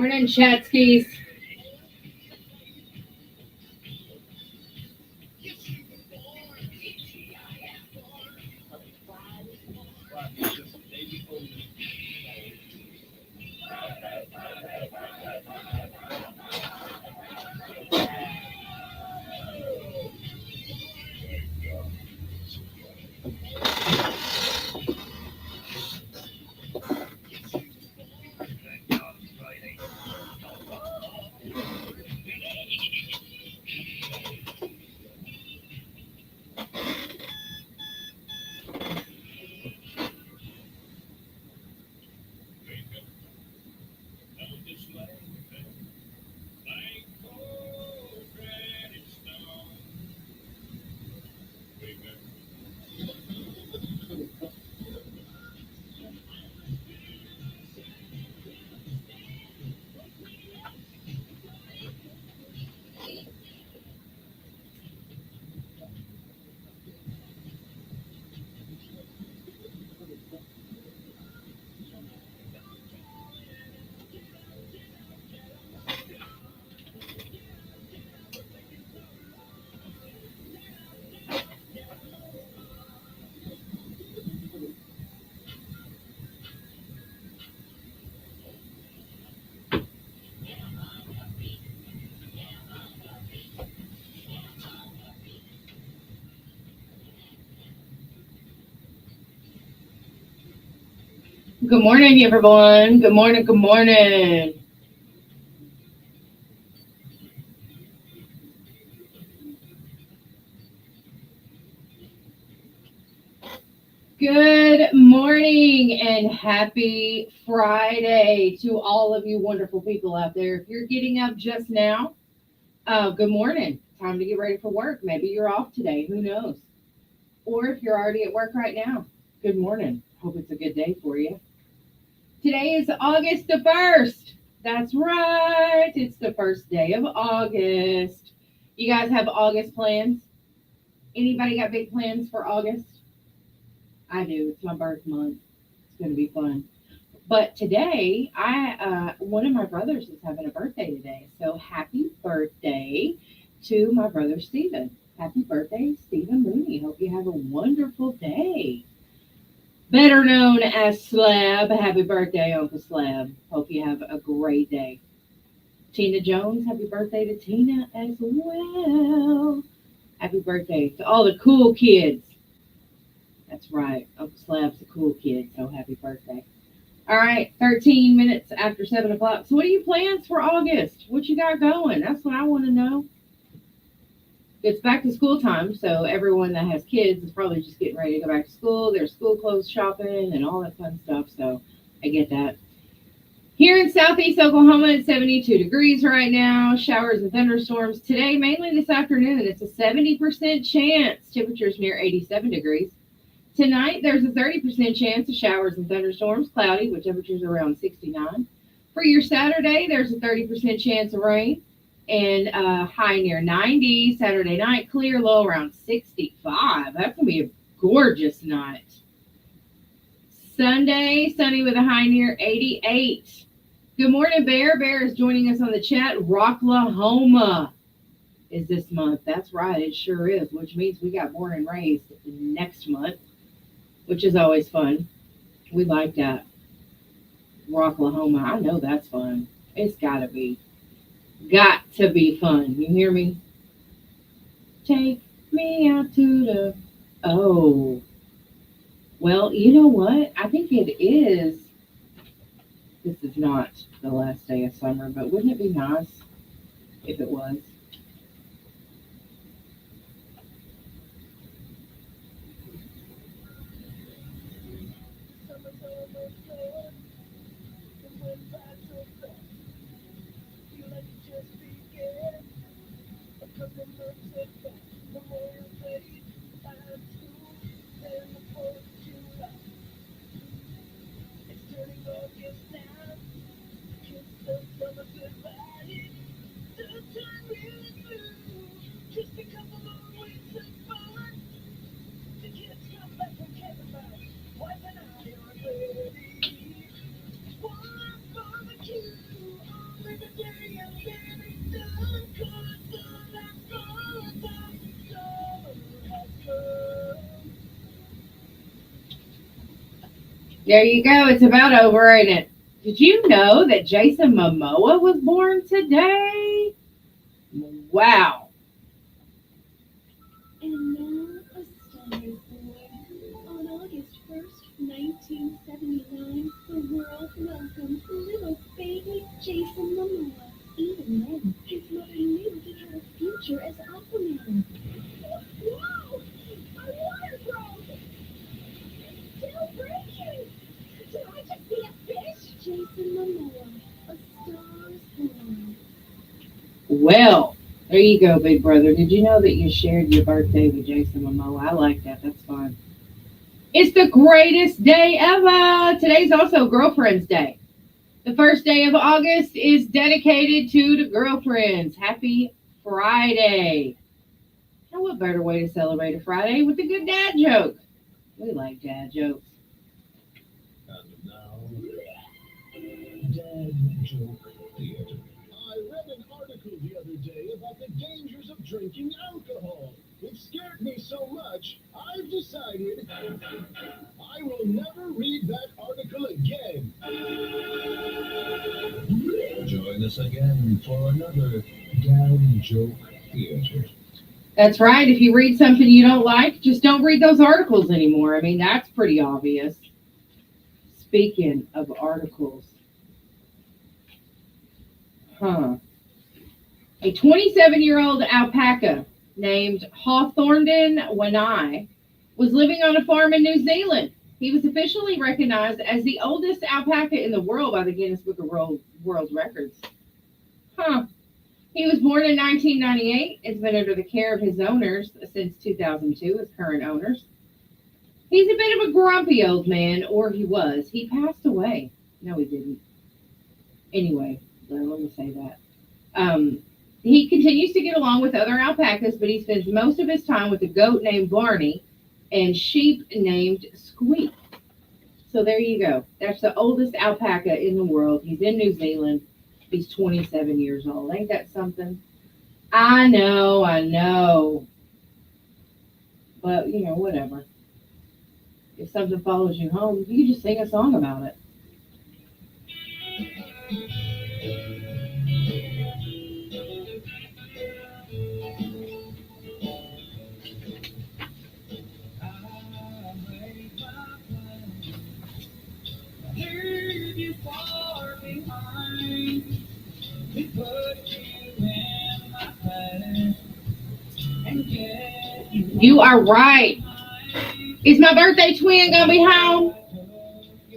Morning, Chatskis. Good morning, everyone. Good morning. Good morning. Good morning and happy Friday to all of you wonderful people out there. If you're getting up just now, good morning. Time to get ready for work. Maybe you're off today. Who knows? Or if you're already at work right now, good morning. Hope it's a good day for you. Today is August the 1st. That's right. It's the first day of August. You guys have August plans? Anybody got big plans for August? I do. It's my birth month. It's going to be fun. But today, one of my brothers is having a birthday today. So happy birthday to my brother Stephen. Happy birthday, Stephen Mooney. Hope you have a wonderful day. Better known as Slab. Happy birthday, Uncle Slab. Hope you have a great day. Tina Jones, happy birthday to Tina as well. Happy birthday to all the cool kids. That's right. Uncle Slab's a cool kid, so happy birthday. All right, 13 minutes after 7 o'clock. So what are your plans for August? What you got going? That's what I want to know. It's back to school time, so everyone that has kids is probably just getting ready to go back to school. There's school clothes shopping and all that fun stuff, so I get that. Here in southeast Oklahoma, it's 72 degrees right now. Showers and thunderstorms today, mainly this afternoon. It's a 70% chance. Temperatures near 87 degrees. Tonight, there's a 30% chance of showers and thunderstorms, cloudy, with temperatures around 69. For your Saturday, there's a 30% chance of rain and high near 90. Saturday night, clear, low around 65. That's going to be a gorgeous night. Sunday, sunny with a high near 88. Good morning, Bear. Bear is joining us on the chat. Rocklahoma is this month. That's right, it sure is, which means we got born and raised next month, which is always fun. We like that. Rocklahoma, I know that's fun. It's gotta be. Got to be fun. You hear me? Take me out to the. Oh. Well, you know what? I think it is. This is not the last day of summer, but wouldn't it be nice if it was? There you go. It's about over, ain't it? Did you know that Jason Momoa was born today? Wow. And now a star is born. On August 1st, 1979, the world welcomed little baby Jason Momoa. Even then, his mother knew he had a future as Aquaman. Whoa! My water broke! It's still breaking! Did I just see a fish? Jason Momoa, a star is born. Well, there you go, big brother. Did you know that you shared your birthday with Jason Momoa? I like that. That's fun. It's the greatest day ever. Today's also Girlfriend's Day. The first day of August is dedicated to the girlfriends. Happy Friday. And what better way to celebrate a Friday with a good dad joke? We like dad jokes. And now, Dad Joke Theater. I read an article the other day about the dangers of drinking alcohol. It scared me so much, I've decided I will never read that article again. Join us again for another Dad Joke Theater. That's right. If you read something you don't like, just don't read those articles anymore. I mean, that's pretty obvious. Speaking of articles, huh? A 27-year-old alpaca named Hawthornden Wanai was living on a farm in New Zealand. He was officially recognized as the oldest alpaca in the world by the Guinness Book of World Records. Huh. He was born in 1998. It's been under the care of his owners since 2002, his current owners. He's a bit of a grumpy old man, or he was. He passed away. No, he didn't. Anyway, let me say that. He continues to get along with other alpacas, but he spends most of his time with a goat named Barney and sheep named Squeak. So there you go. That's the oldest alpaca in the world. He's in New Zealand. He's 27 years old. Ain't that something? I know, I know. But, whatever. If something follows you home, you can just sing a song about it. Leave you far behind. We put you in my place and get You are right. Is my birthday twin going to be home?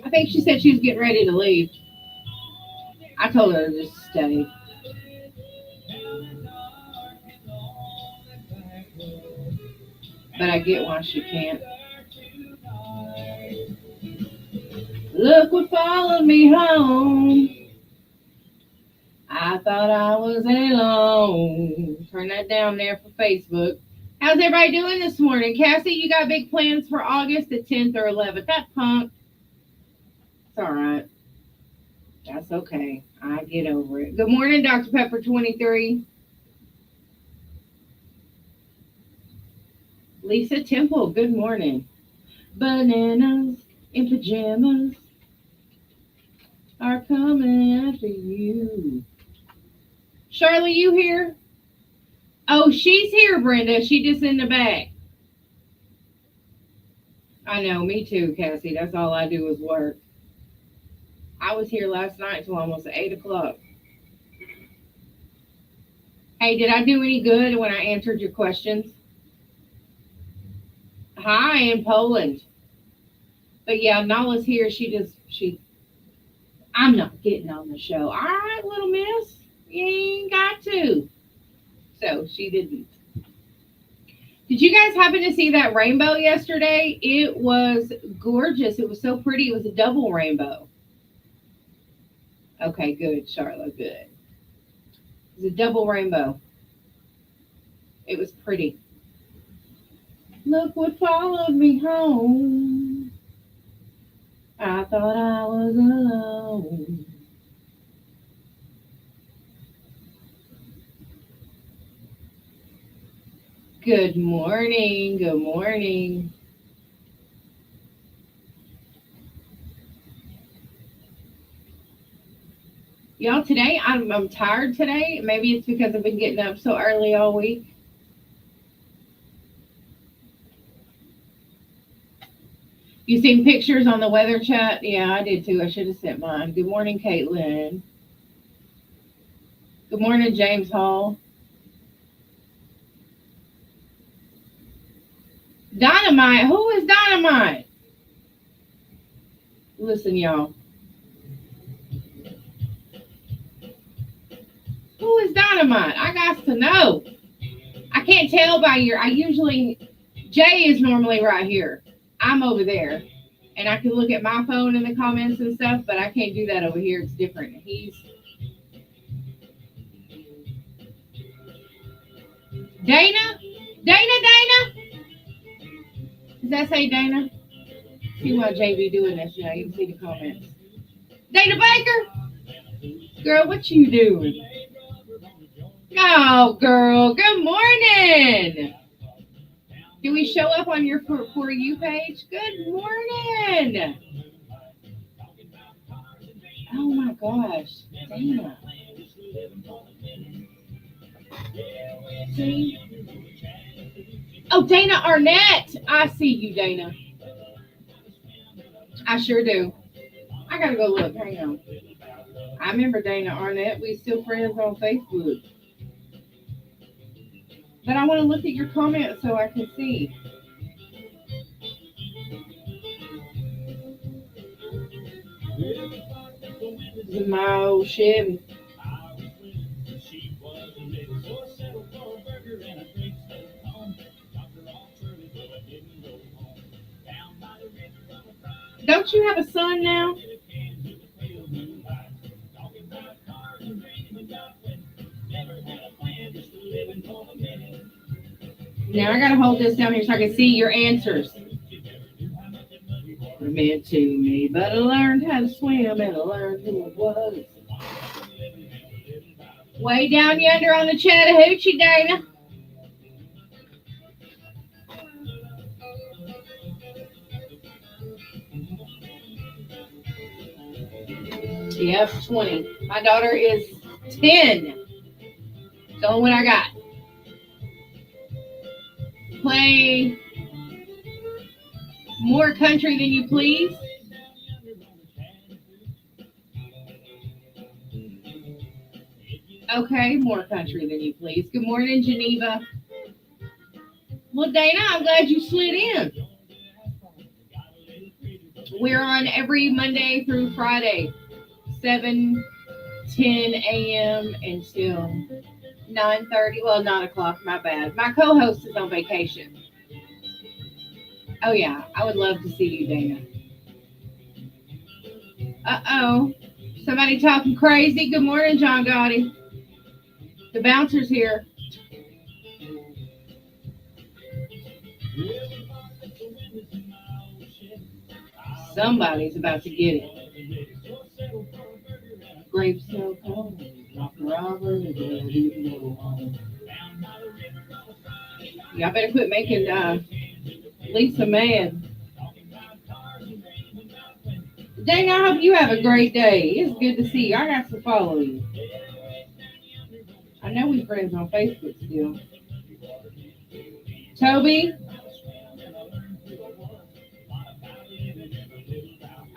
I think she said she was getting ready to leave. I told her to just stay. But I get why she can't. Look what followed me home. I thought I was alone. Turn that down there for Facebook. How's everybody doing this morning? Cassie, you got big plans for August the 10th or 11th? That punk. It's all right. That's okay. I get over it. Good morning, Dr. Pepper 23. Lisa Temple, good morning. Bananas in pajamas are coming after you. Charlie, you here? Oh, she's here, Brenda. She just in the back. I know, me too, Cassie. That's all I do is work. I was here last night till almost 8 o'clock. Hey, did I do any good when I answered your questions? Hi, in Poland. But yeah, Nala's here. I'm not getting on the show. All right, little miss. You ain't got to. So she didn't. Did you guys happen to see that rainbow yesterday? It was gorgeous. It was so pretty. It was a double rainbow. Okay, good, Charlotte, good. It was a double rainbow. It was pretty. Look what followed me home. I thought I was alone. Good morning. Good morning. Y'all, today I'm tired today. Maybe it's because I've been getting up so early all week. You seen pictures on the weather chat? Yeah, I did too. I should have sent mine. Good morning, Caitlin. Good morning, James Hall. Dynamite. Who is Dynamite? Listen, y'all. Who is Dynamite? I got to know. I can't tell by your. I usually. Jay is normally right here. I'm over there. And I can look at my phone in the comments and stuff, but I can't do that over here. It's different. He's Dana? Dana? Does that say Dana? See why JB doing this now. You can see the comments. Dana Baker? Girl, what you doing? Oh, girl. Good morning. Do we show up on your For You page? Good morning. Oh my gosh. Dana. See? Oh, Dana Arnett. I see you, Dana. I sure do. I gotta go look. Hang on. I remember Dana Arnett. We still friends on Facebook. But I want to look at your comments so I can see. This is my old Chevy. Don't you have a son now? Now I gotta hold this down here so I can see your answers. Meant to me, but I learned how to swim and I learned who it was. Way down yonder on the Chattahoochee, Dana. Yep, 20. My daughter is 10. It's the only one I got. Play More Country Than You Please. Okay, More Country Than You Please. Good morning, Geneva. Well, Dana, I'm glad you slid in. We're on every Monday through Friday, 7:10 a.m. until 9:30. Well, 9 o'clock, my bad. My co-host is on vacation. Oh, yeah, I would love to see you, Dana. Uh-oh. Somebody talking crazy. Good morning, John Gotti. The bouncer's here. Somebody's about to get it. Grapes so cold. Robert, y'all better quit making Lisa mad. Dang, I hope you have a great day. It's good to see you. I got to follow you. I know we're friends on Facebook still. Toby?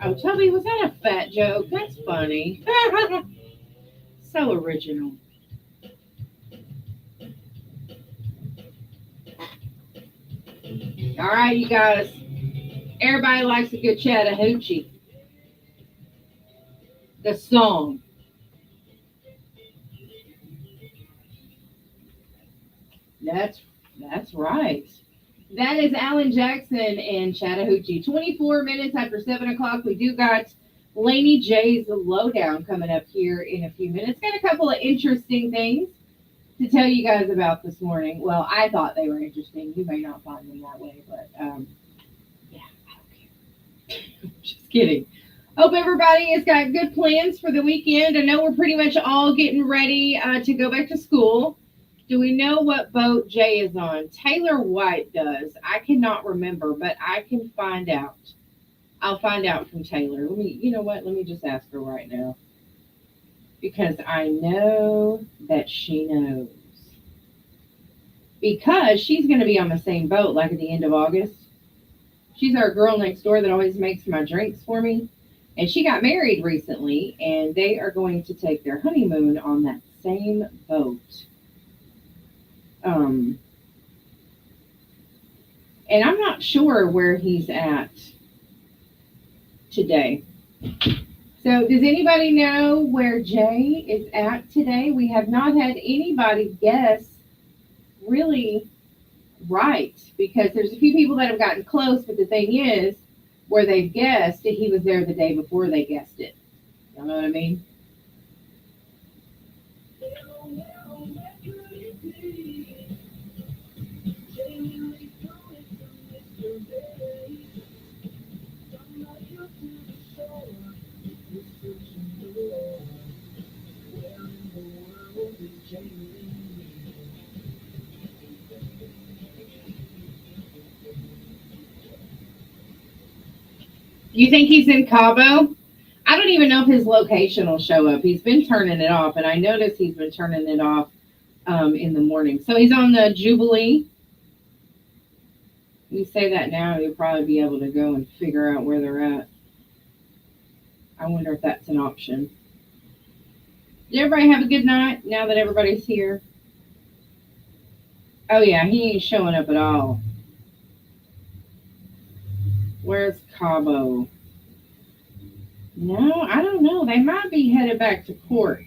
Oh, Toby, was that a fat joke? That's funny. So original. All right, you guys. Everybody likes a good Chattahoochee. The song. That's right. That is Alan Jackson and Chattahoochee. 24 minutes after 7 o'clock. We do got Laney J's Lowdown coming up here in a few minutes. Got a couple of interesting things to tell you guys about this morning. Well, I thought they were interesting. You may not find them that way, but yeah, I don't care. Just kidding. Hope everybody has got good plans for the weekend. I know we're pretty much all getting ready to go back to school. Do we know what boat Jay is on? Taylor White does. I cannot remember, but I can find out. I'll find out from Taylor. You know what? Let me just ask her right now. because I know that she knows. Because she's going to be on the same boat like at the end of August. She's our girl next door that always makes my drinks for me. And she got married recently, and they are going to take their honeymoon on that same boat. Um, and I'm not sure where he's at today. So, does anybody know where Jay is at today? We have not had anybody guess really right because there's a few people that have gotten close, but the thing is, where they've guessed that he was there the day before they guessed it. You know what I mean? You think he's in Cabo? I don't even know if his location will show up. He's been turning it off, and I noticed he's been turning it off in the morning. So he's on the Jubilee. You say that now, you'll probably be able to go and figure out where they're at. I wonder if that's an option. Did everybody have a good night now that everybody's here? Oh, yeah, he ain't showing up at all. Where's Cabo? No, I don't know. They might be headed back to port.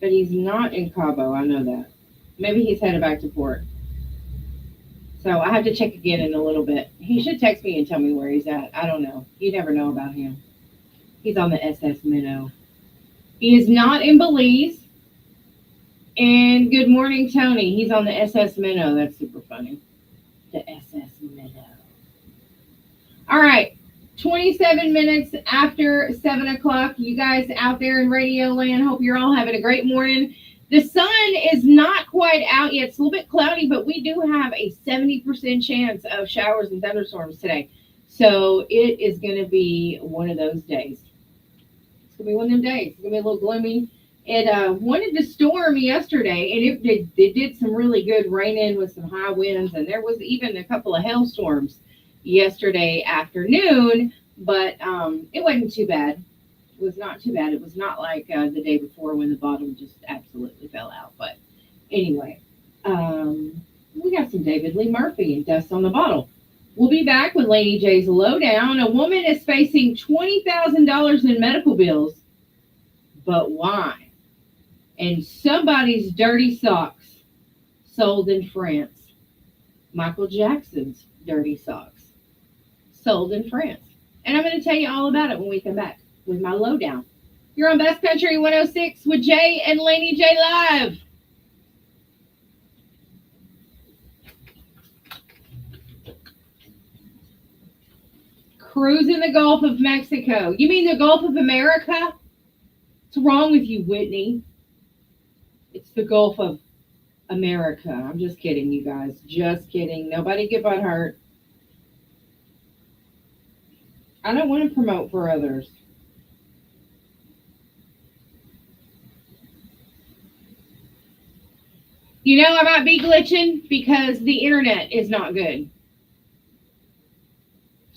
But he's not in Cabo. I know that. Maybe he's headed back to port. So I have to check again in a little bit. He should text me and tell me where he's at. I don't know. You never know about him. He's on the SS Minnow. He is not in Belize. And good morning, Tony. He's on the SS Minnow. That's super funny. The SS Minnow. All right. 27 minutes after 7 o'clock. You guys out there in Radio Land, hope you're all having a great morning. The sun is not quite out yet. It's a little bit cloudy, but we do have a 70% chance of showers and thunderstorms today. So it is going to be one of those days. It's going to be one of them days. It's going to be a little gloomy. It wanted to storm yesterday, and it did some really good rain in with some high winds, and there was even a couple of hailstorms yesterday afternoon, but it wasn't too bad. It was not too bad. It was not like the day before when the bottom just absolutely fell out. But anyway, we got some David Lee Murphy and Dust on the Bottle. We'll be back with Laney J's Lowdown. A woman is facing $20,000 in medical bills, but why? And somebody's dirty socks sold in France. Michael Jackson's dirty socks sold in France. And I'm going to tell you all about it when we come back with my lowdown. You're on Best Country 106 with Jay and Laney J Live. Cruising the Gulf of Mexico. You mean the Gulf of America? What's wrong with you, Whitney? It's the Gulf of America. I'm just kidding, you guys. Just kidding. Nobody get butt hurt. I don't want to promote for others. You know, I might be glitching because the internet is not good.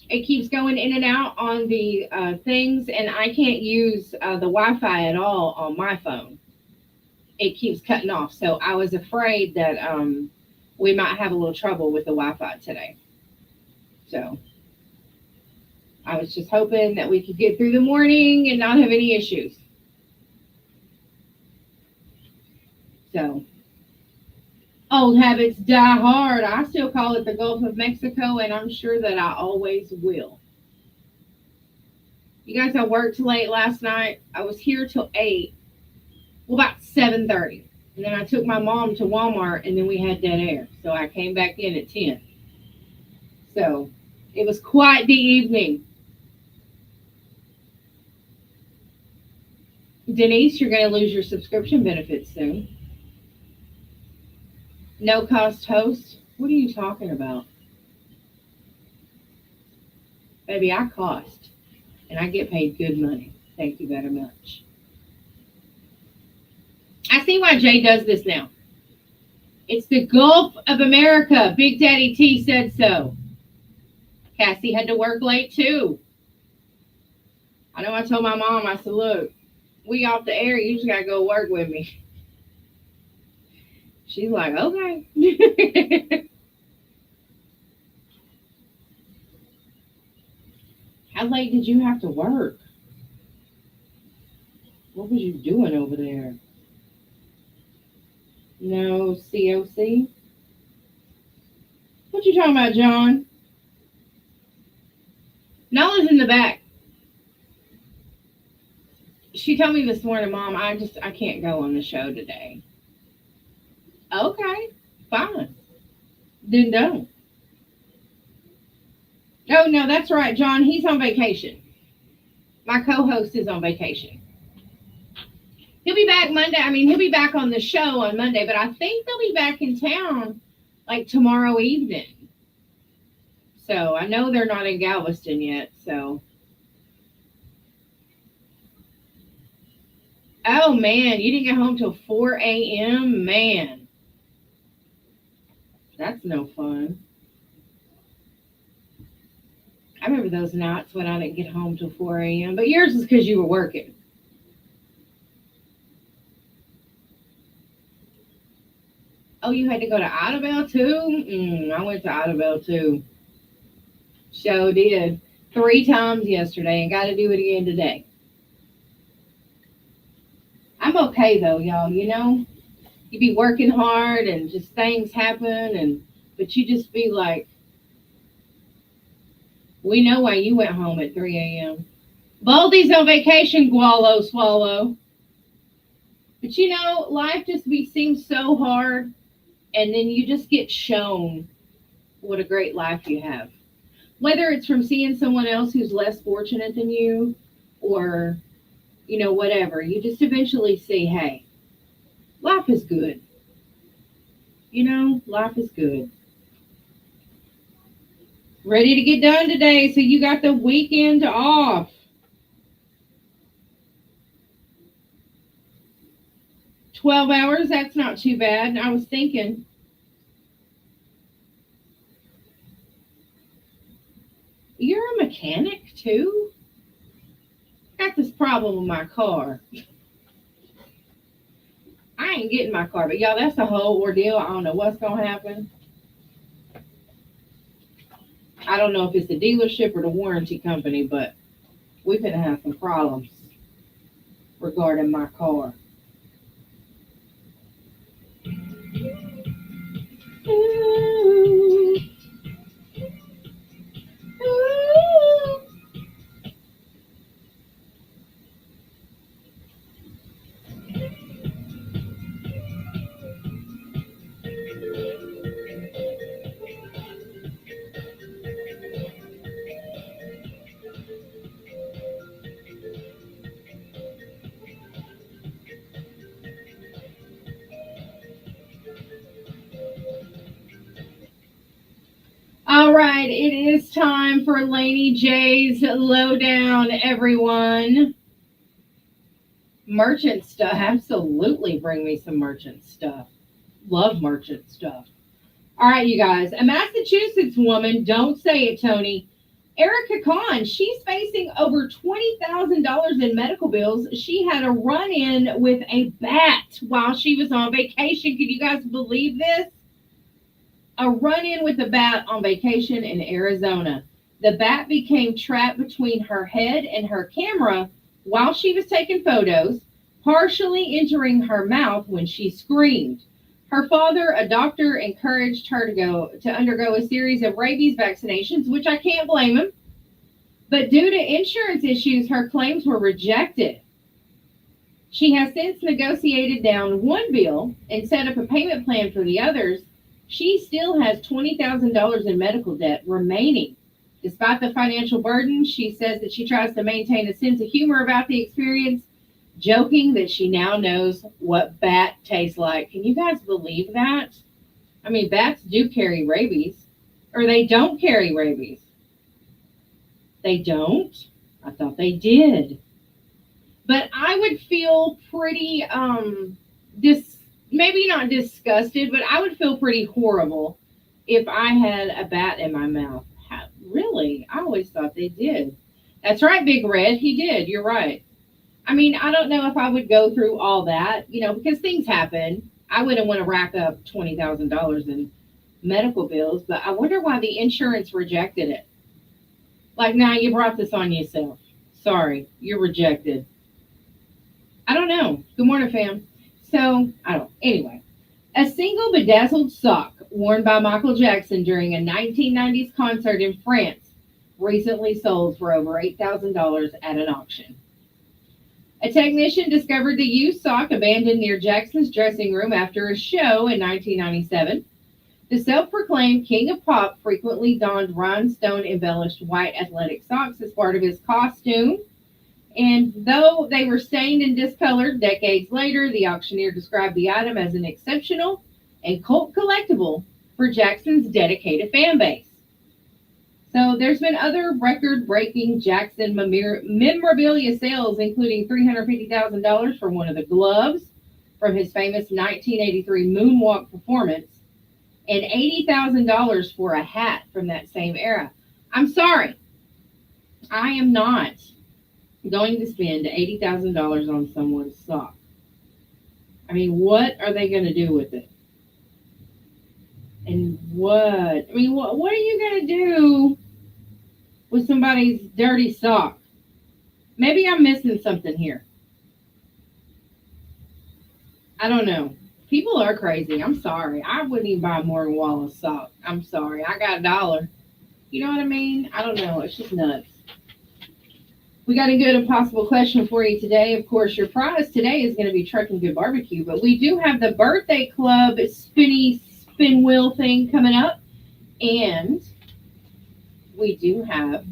It keeps going in and out on the things, and I can't use the Wi-Fi at all on my phone. It keeps cutting off. So I was afraid that we might have a little trouble with the Wi-Fi today. So I was just hoping that we could get through the morning and not have any issues. So, old habits die hard. I still call it the Gulf of Mexico, and I'm sure that I always will. You guys, I worked late last night. I was here till 8. Well, about 7:30. And then I took my mom to Walmart, and then we had dead air. So I came back in at 10. So it was quite the evening. Denise, you're going to lose your subscription benefits soon. No cost host? What are you talking about? Baby, I cost, and I get paid good money. Thank you very much. I see why Jay does this now. It's the Gulf of America. Big Daddy T said so. Cassie had to work late too. I know I told my mom, I said, look, we off the air, you just gotta go work with me. She's like, okay. How late did you have to work? What was you doing over there? No COC? What you talking about, John? Nola's in the back. She told me this morning, Mom, I can't go on the show today. Okay, fine. Then don't. Oh no, that's right, John. He's on vacation. My co-host is on vacation. He'll be back Monday. I mean, he'll be back on the show on Monday, but I think they'll be back in town like tomorrow evening. So I know they're not in Galveston yet. So, oh man, you didn't get home till 4 a.m. Man, that's no fun. I remember those nights when I didn't get home till 4 a.m. But yours is because you were working. Oh, you had to go to Idabel too? I went to Idabel too. Show did 3 times yesterday and got to do it again today. I'm okay though, y'all. You know, you be working hard and just things happen, but you just be like, we know why you went home at 3 a.m. Baldy's on vacation, Gualo Swallow. But you know, life just seems so hard, and then you just get shown what a great life you have. Whether it's from seeing someone else who's less fortunate than you, or, you know, whatever. You just eventually see, hey, life is good. You know, life is good. Ready to get done today, so you got the weekend off. 12 hours, that's not too bad. I was thinking, you're a mechanic too? Got this problem with my car. I ain't getting my car, but y'all, that's a whole ordeal. I don't know what's going to happen. I don't know if it's the dealership or the warranty company, but we're going to have some problems regarding my car. Ooh. Ooh. All right, it is time for Laney J's Lowdown, everyone. Merchant stuff. Absolutely bring me some merchant stuff. Love merchant stuff. All right, you guys. A Massachusetts woman, don't say it, Tony. Erica Kahn, she's facing over $20,000 in medical bills. She had a run-in with a bat while she was on vacation. Can you guys believe this? A run-in with a bat on vacation in Arizona. The bat became trapped between her head and her camera while she was taking photos, partially entering her mouth when she screamed. Her father, a doctor, encouraged her to undergo a series of rabies vaccinations, which I can't blame him. But due to insurance issues, her claims were rejected. She has since negotiated down one bill and set up a payment plan for the others. She still has $20,000 in medical debt remaining. Despite the financial burden, she says that she tries to maintain a sense of humor about the experience, joking that she now knows what bat tastes like. Can you guys believe that? I mean, bats do carry rabies, or they don't carry rabies. They don't? I thought they did. But I would feel pretty dis maybe not disgusted, but I would feel pretty horrible if I had a bat in my mouth. Really? I always thought they did. That's right, Big Red. He did. You're right. I mean, I don't know if I would go through all that, because things happen. I wouldn't want to rack up $20,000 in medical bills, but I wonder why the insurance rejected it. Like, now you brought this on yourself. Sorry, you're rejected. I don't know. Good morning, fam. So, I don't. Anyway, a single bedazzled sock worn by Michael Jackson during a 1990s concert in France recently sold for over $8,000 at an auction. A technician discovered the used sock abandoned near Jackson's dressing room after a show in 1997. The self proclaimed king of pop frequently donned rhinestone embellished white athletic socks as part of his costume. And though they were stained and discolored decades later, the auctioneer described the item as an exceptional and cult collectible for Jackson's dedicated fan base. So there's been other record-breaking Jackson memorabilia sales, including $350,000 for one of the gloves from his famous 1983 moonwalk performance and $80,000 for a hat from that same era. I'm sorry, I am not going to spend $80,000 on someone's sock. I mean, what are they going to do with it? And what are you going to do with somebody's dirty sock? Maybe I'm missing something here. I don't know. People are crazy. I'm sorry. I wouldn't even buy Morgan Wallen's sock. I'm sorry. I got $1. You know what I mean? I don't know. It's just nuts. We got a good impossible question for you today. Of course, your prize today is going to be Trucking Good Barbecue, but we do have the birthday club spinny spin wheel thing coming up, and we do have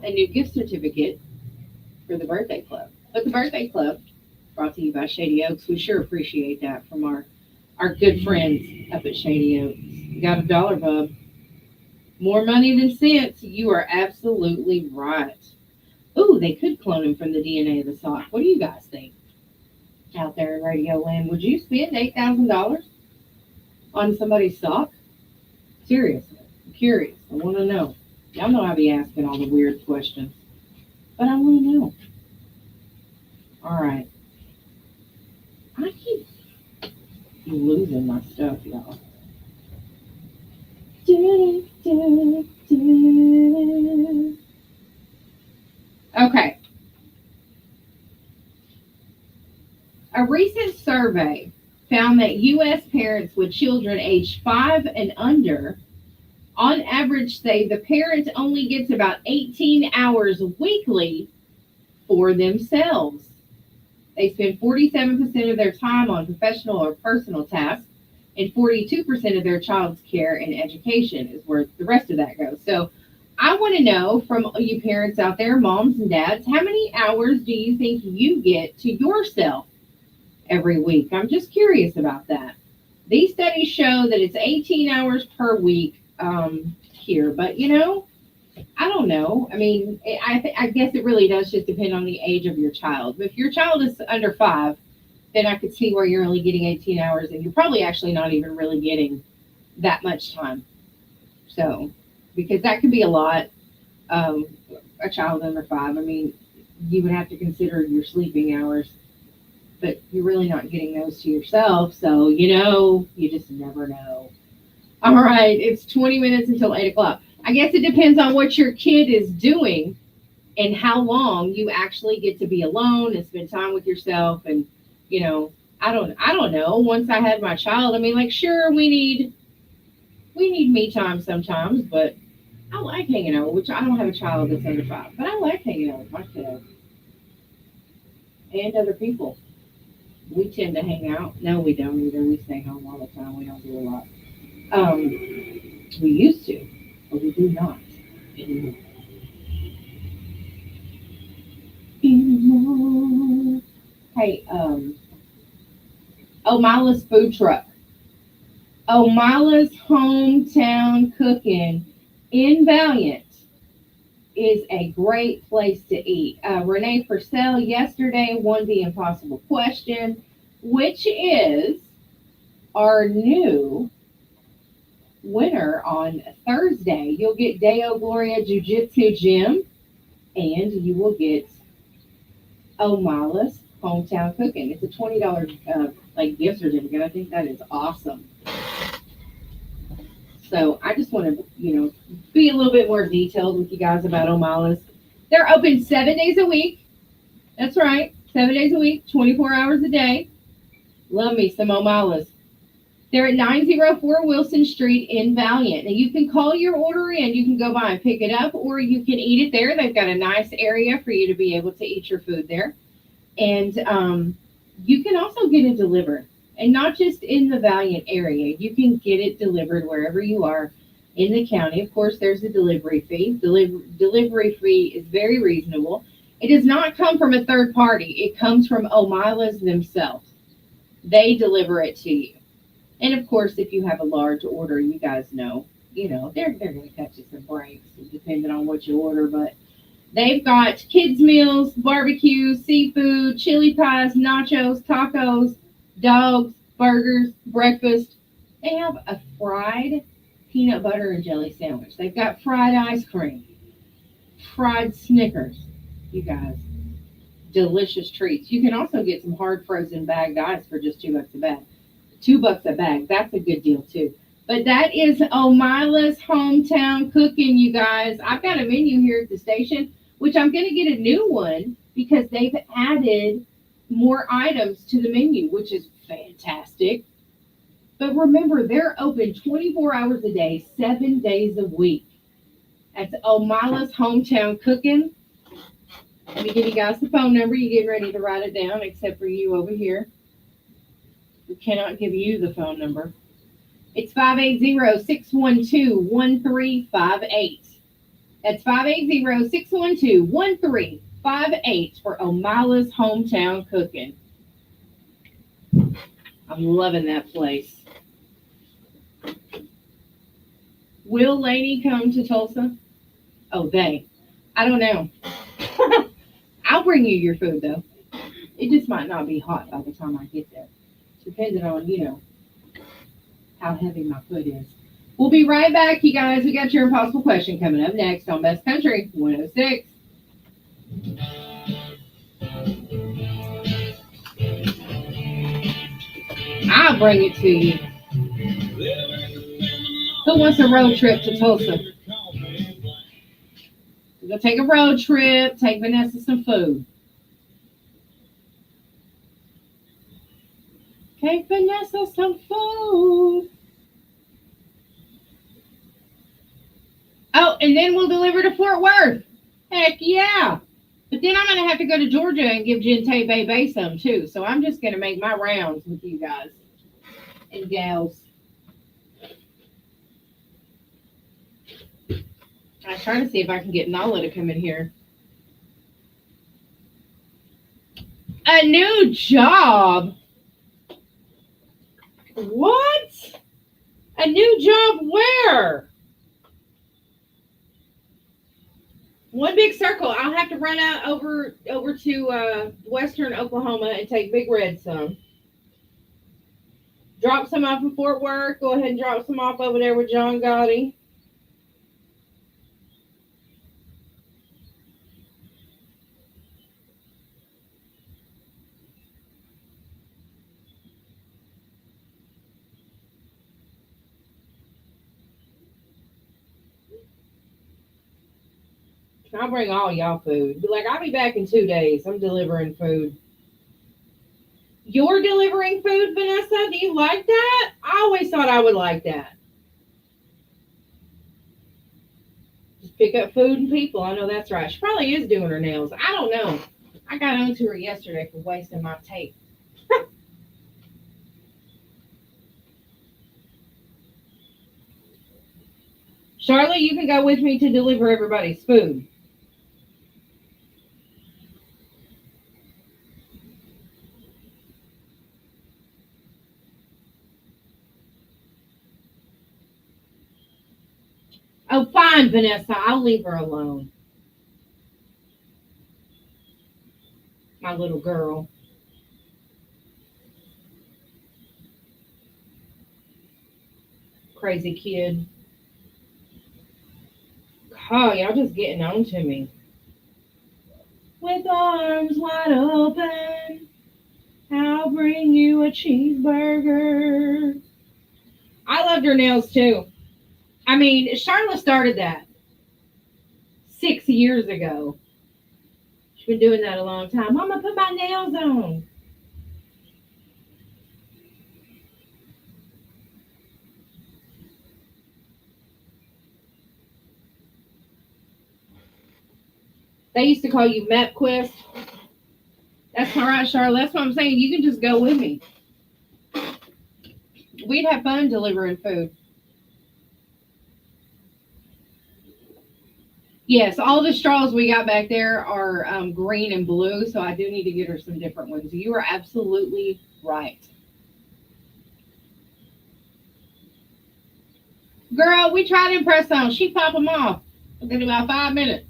a new gift certificate for the birthday club. But the birthday club, brought to you by Shady Oaks, we sure appreciate that from our good friends up at Shady Oaks. You got $1, bub. More money than sense. You are absolutely right. Ooh, they could clone him from the DNA of the sock. What do you guys think? Out there in Radio Land, would you spend $8,000 on somebody's sock? Seriously, I'm curious. I want to know. Y'all know I be asking all the weird questions, but I want to know. All right. I keep losing my stuff, y'all. Okay. A recent survey found that U.S. parents with children aged 5 and under, on average, say the parent only gets about 18 hours weekly for themselves. They spend 47% of their time on professional or personal tasks, and 42% of their child's care and education is where the rest of that goes. So I want to know from you parents out there, moms and dads, how many hours do you think you get to yourself every week? I'm just curious about that. These studies show that it's 18 hours per week here, but I don't know. I mean, I guess it really does just depend on the age of your child. But if your child is under 5, then I could see where you're only getting 18 hours and you're probably actually not even really getting that much time. So, because that could be a lot. A child under 5, I mean, you would have to consider your sleeping hours, but you're really not getting those to yourself. So, you just never know. All right, it's 20 minutes until 8 o'clock. I guess it depends on what your kid is doing and how long you actually get to be alone and spend time with yourself. And, I don't know. Once I had my child, I mean, like, sure, we need me time sometimes, but I like hanging out, which I don't have a child that's under 5, but I like hanging out with my kiddo and other people. We tend to hang out. No, we don't either. We stay home all the time. We don't do a lot. We used to, but we do not anymore. Hey, Omila's food truck. Omila's hometown cooking in Valiant is a great place to eat. Renee Purcell yesterday won the impossible question, which is our new winner on Thursday. You'll get Deo Gloria Jiu Jitsu Gym, and you will get Omala's Hometown Cooking. It's a $20 like gift certificate. I think that is awesome. So I just want to, be a little bit more detailed with you guys about Omala's. They're open 7 days a week. That's right, 7 days a week, 24 hours a day. Love me some Omala's. They're at 904 Wilson Street in Valiant. Now you can call your order in. You can go by and pick it up, or you can eat it there. They've got a nice area for you to be able to eat your food there. And you can also get it delivered. And not just in the Valiant area. You can get it delivered wherever you are in the county. Of course, there's a delivery fee. Delivery fee is very reasonable. It does not come from a third party. It comes from Omila's themselves. They deliver it to you. And of course, if you have a large order, you guys know, they're going to cut you some breaks depending on what you order. But they've got kids' meals, barbecue, seafood, chili pies, nachos, tacos, dogs, burgers, breakfast. They have a fried peanut butter and jelly sandwich. They've got fried ice cream, fried Snickers, you guys. Delicious treats. You can also get some hard frozen bagged ice for just $2 a bag. $2 a bag. That's a good deal too. But that is Omila's Hometown Cooking, you guys. I've got a menu here at the station, which I'm going to get a new one because they've added more items to the menu, which is fantastic. But remember, they're open 24 hours a day, 7 days a week. That's Omila's Hometown Cooking. Let me give you guys the phone number. You get ready to write it down, except for you over here. We cannot give you the phone number. It's 580-612-1358. That's 580-612-1358 for Omila's Hometown Cooking. I'm loving that place. Will Laney come to Tulsa? Oh, they. I don't know. I'll bring you your food, though. It just might not be hot by the time I get there. Depending on, how heavy my foot is. We'll be right back, you guys. We got your impossible question coming up next on Best Country 106. I'll bring it to you. Who wants a road trip to Tulsa? We're going to take a road trip, take Vanessa some food. Take Vanessa some food. Oh, and then we'll deliver to Fort Worth. Heck yeah. But then I'm going to have to go to Georgia and give Gente Bay some too. So I'm just going to make my rounds with you guys and gals. I'm trying to see if I can get Nala to come in here. A new job? What? A new job where? One big circle. I'll have to run out over to western Oklahoma and take Big Red some. Drop some off in Fort Worth. Go ahead and drop some off over there with John Gotti. I'll bring all y'all food. Be like, I'll be back in 2 days. I'm delivering food. You're delivering food, Vanessa? Do you like that? I always thought I would like that. Just pick up food and people. I know that's right. She probably is doing her nails. I don't know. I got on to her yesterday for wasting my tape. Charlotte, you can go with me to deliver everybody's food. Oh, fine, Vanessa. I'll leave her alone. My little girl. Crazy kid. Oh, y'all just getting on to me. With arms wide open, I'll bring you a cheeseburger. I loved her nails too. I mean, Charlotte started that 6 years ago. She's been doing that a long time. Mama, put my nails on. They used to call you MapQuest. That's all right, Charlotte. That's what I'm saying. You can just go with me. We'd have fun delivering food. Yes, all the straws we got back there are green and blue, so I do need to get her some different ones. You are absolutely right. Girl, we tried in press on. She popped them off within about 5 minutes.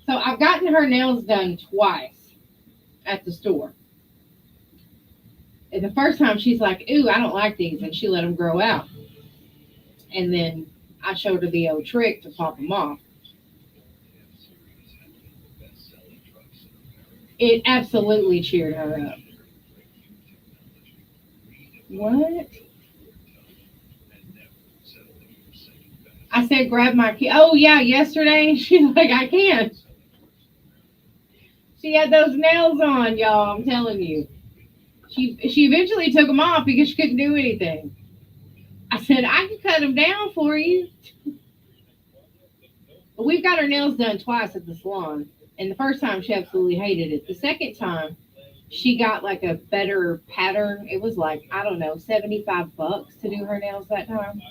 So I've gotten her nails done twice at the store. And the first time she's like, ooh, I don't like these. And she let them grow out. And then I showed her the old trick to pop them off. It absolutely cheered her up. What? I said, grab my key. Oh, yeah, yesterday. She's like, I can't. She had those nails on, y'all. I'm telling you. She eventually took them off because she couldn't do anything. I said, I can cut them down for you. But we've got her nails done twice at the salon. And the first time she absolutely hated it. The second time she got like a better pattern. It was like, I don't know, $75 to do her nails that time.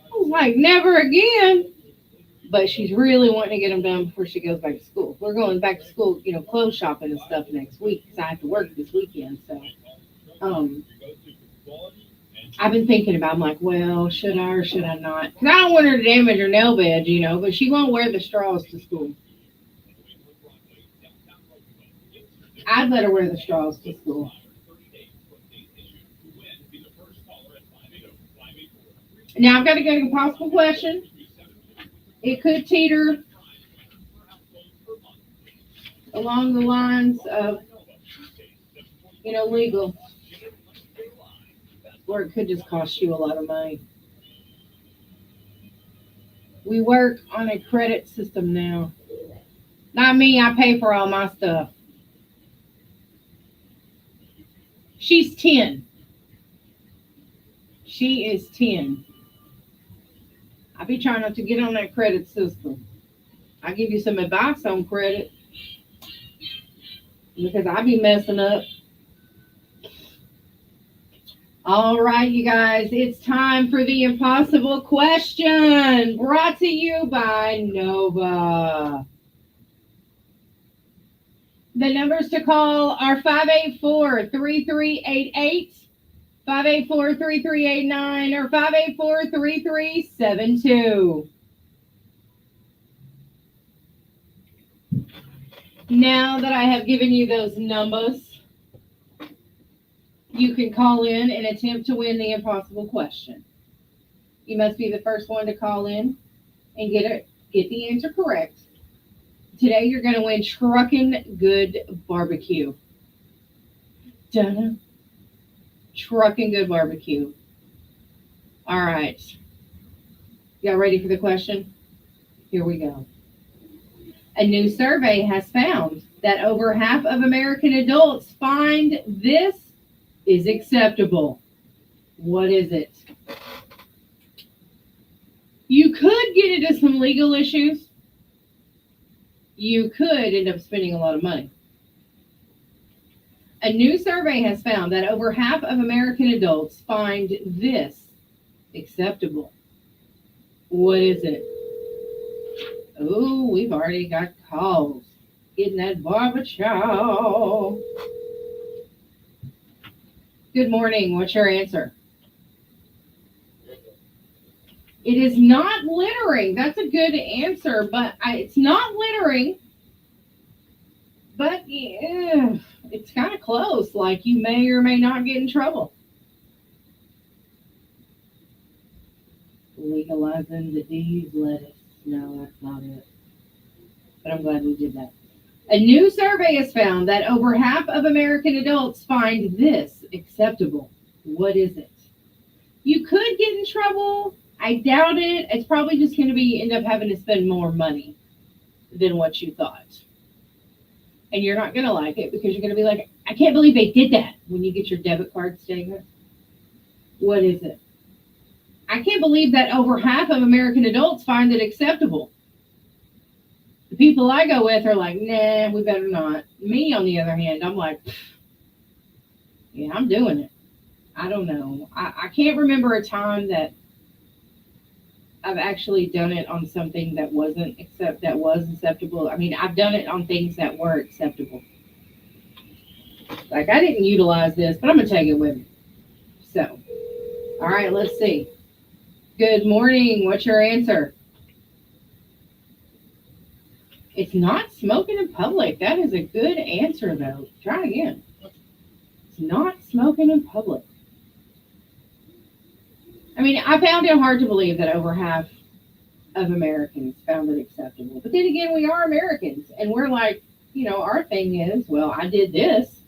I was like, never again. But she's really wanting to get them done before she goes back to school. We're going back to school, clothes shopping and stuff next week because I have to work this weekend. So, I've been thinking about. I'm like, well, should I or should I not? Because I don't want her to damage her nail bed, but she won't wear the straws to school. I'd let her wear the straws to school. Now I've got to get a possible question. It could teeter along the lines of, legal, or it could just cost you a lot of money. We work on a credit system now. Not me, I pay for all my stuff. She's 10. She is 10. I be trying not to get on that credit system. I give you some advice on credit because I be messing up. All right, you guys, it's time for the impossible question brought to you by Nova. The numbers to call are 584-3388, 584-3389, or 584-3372. Now that I have given you those numbers, you can call in and attempt to win the impossible question. You must be the first one to call in and get the answer correct. Today you're going to win Truckin' Good Barbecue. Dun. Truckin' Good Barbecue. All right. Y'all ready for the question? Here we go. A new survey has found that over half of American adults find this is acceptable. What is it? You could get into some legal issues. You could end up spending a lot of money. A new survey has found that over half of American adults find this acceptable. What is it? Oh, we've already got calls. Getting that barbershop. Good morning. What's your answer? It is not littering. That's a good answer, but it's not littering. But yeah, it's kind of close. Like you may or may not get in trouble. Legalizing the D's lettuce. No, that's not it. But I'm glad we did that. A new survey has found that over half of American adults find this acceptable. What is it? You could get in trouble. I doubt it. It's probably just going to be end up having to spend more money than what you thought. And you're not going to like it because you're going to be like, I can't believe they did that when you get your debit card statement. What is it? I can't believe that over half of American adults find it acceptable. The people I go with are like, nah, we better not. Me, on the other hand, I'm like, yeah, I'm doing it. I don't know. I can't remember a time that I've actually done it on something that was acceptable. I mean, I've done it on things that were acceptable. Like I didn't utilize this, but I'm gonna take it with me. So, all right, let's see. Good morning. What's your answer? It's not smoking in public. That is a good answer, though. Try again. It's not smoking in public. I mean, I found it hard to believe that over half of Americans found it acceptable. But then again, we are Americans, and we're like, our thing is, well, I did this,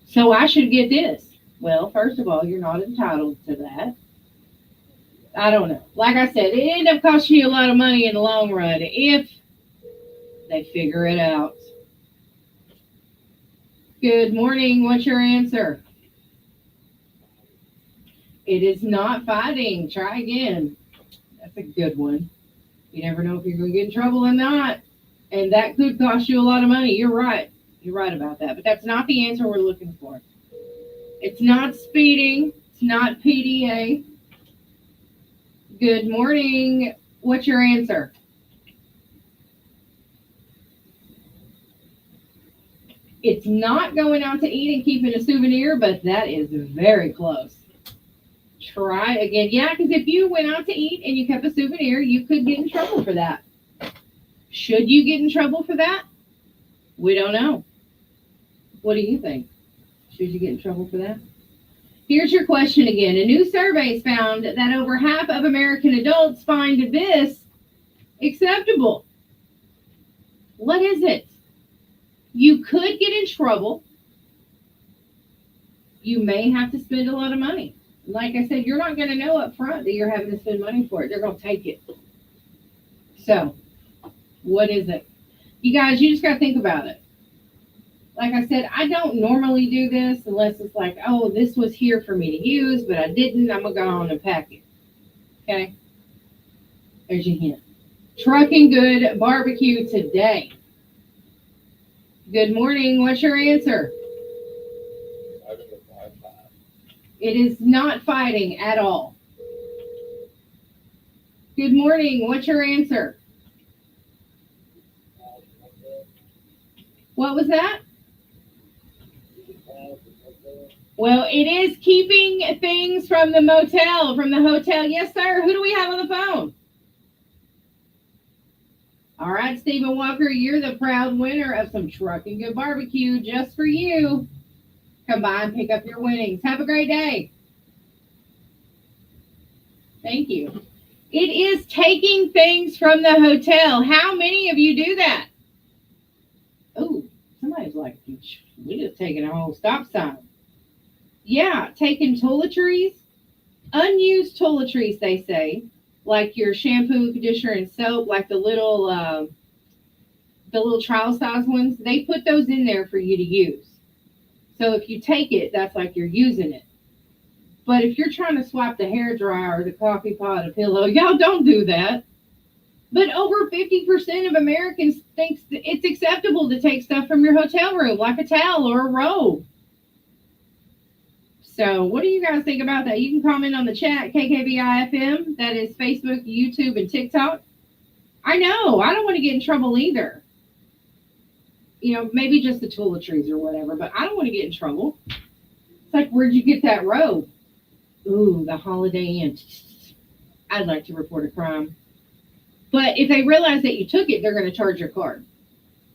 so I should get this. Well, first of all, you're not entitled to that. I don't know. Like I said, it ended up costing you a lot of money in the long run if they figure it out. Good morning. What's your answer? It is not fighting. Try again. That's a good one. You never know if you're going to get in trouble or not. And that could cost you a lot of money. You're right. You're right about that. But that's not the answer we're looking for. It's not speeding. It's not PDA. Good morning. What's your answer? It's not going out to eat and keeping a souvenir, but that is very close. Try again. Yeah, because if you went out to eat and you kept a souvenir, you could get in trouble for that. Should you get in trouble for that? We don't know. What do you think? Should you get in trouble for that? Here's your question again. A new survey has found that over half of American adults find this acceptable. What is it? You could get in trouble. You may have to spend a lot of money. Like I said, you're not going to know up front that you're having to spend money for it. They're going to take it. So, what is it? You guys, you just got to think about it. Like I said, I don't normally do this unless it's like, oh, this was here for me to use, but I didn't. I'm going to go on and pack it. Okay? There's your hint. Trucking Good Barbecue today. Good morning. What's your answer? It is not fighting at all. Good morning. What's your answer? What was that? Well, it is keeping things from the motel, from the hotel. Yes, sir. Who do we have on the phone? All right, Stephen Walker, you're the proud winner of some Trucking Good Barbecue just for you. Come by and pick up your winnings. Have a great day. Thank you. It is taking things from the hotel. How many of you do that? Oh, somebody's like, we just taking a whole stop sign. Yeah, taking toiletries, unused toiletries, they say, like your shampoo, conditioner, and soap, like the little trial size ones. They put those in there for you to use. So if you take it, that's like you're using it. But if you're trying to swap the hair dryer, the coffee pot, a pillow, y'all don't do that. But over 50% of Americans think it's acceptable to take stuff from your hotel room, like a towel or a robe. So what do you guys think about that? You can comment on the chat, KKBI-FM. That is Facebook, YouTube, and TikTok. I know. I don't want to get in trouble either. Maybe just the toiletries or whatever, but I don't want to get in trouble. It's like, where'd you get that robe? Ooh, the Holiday Inn. I'd like to report a crime. But if they realize that you took it, they're going to charge your card.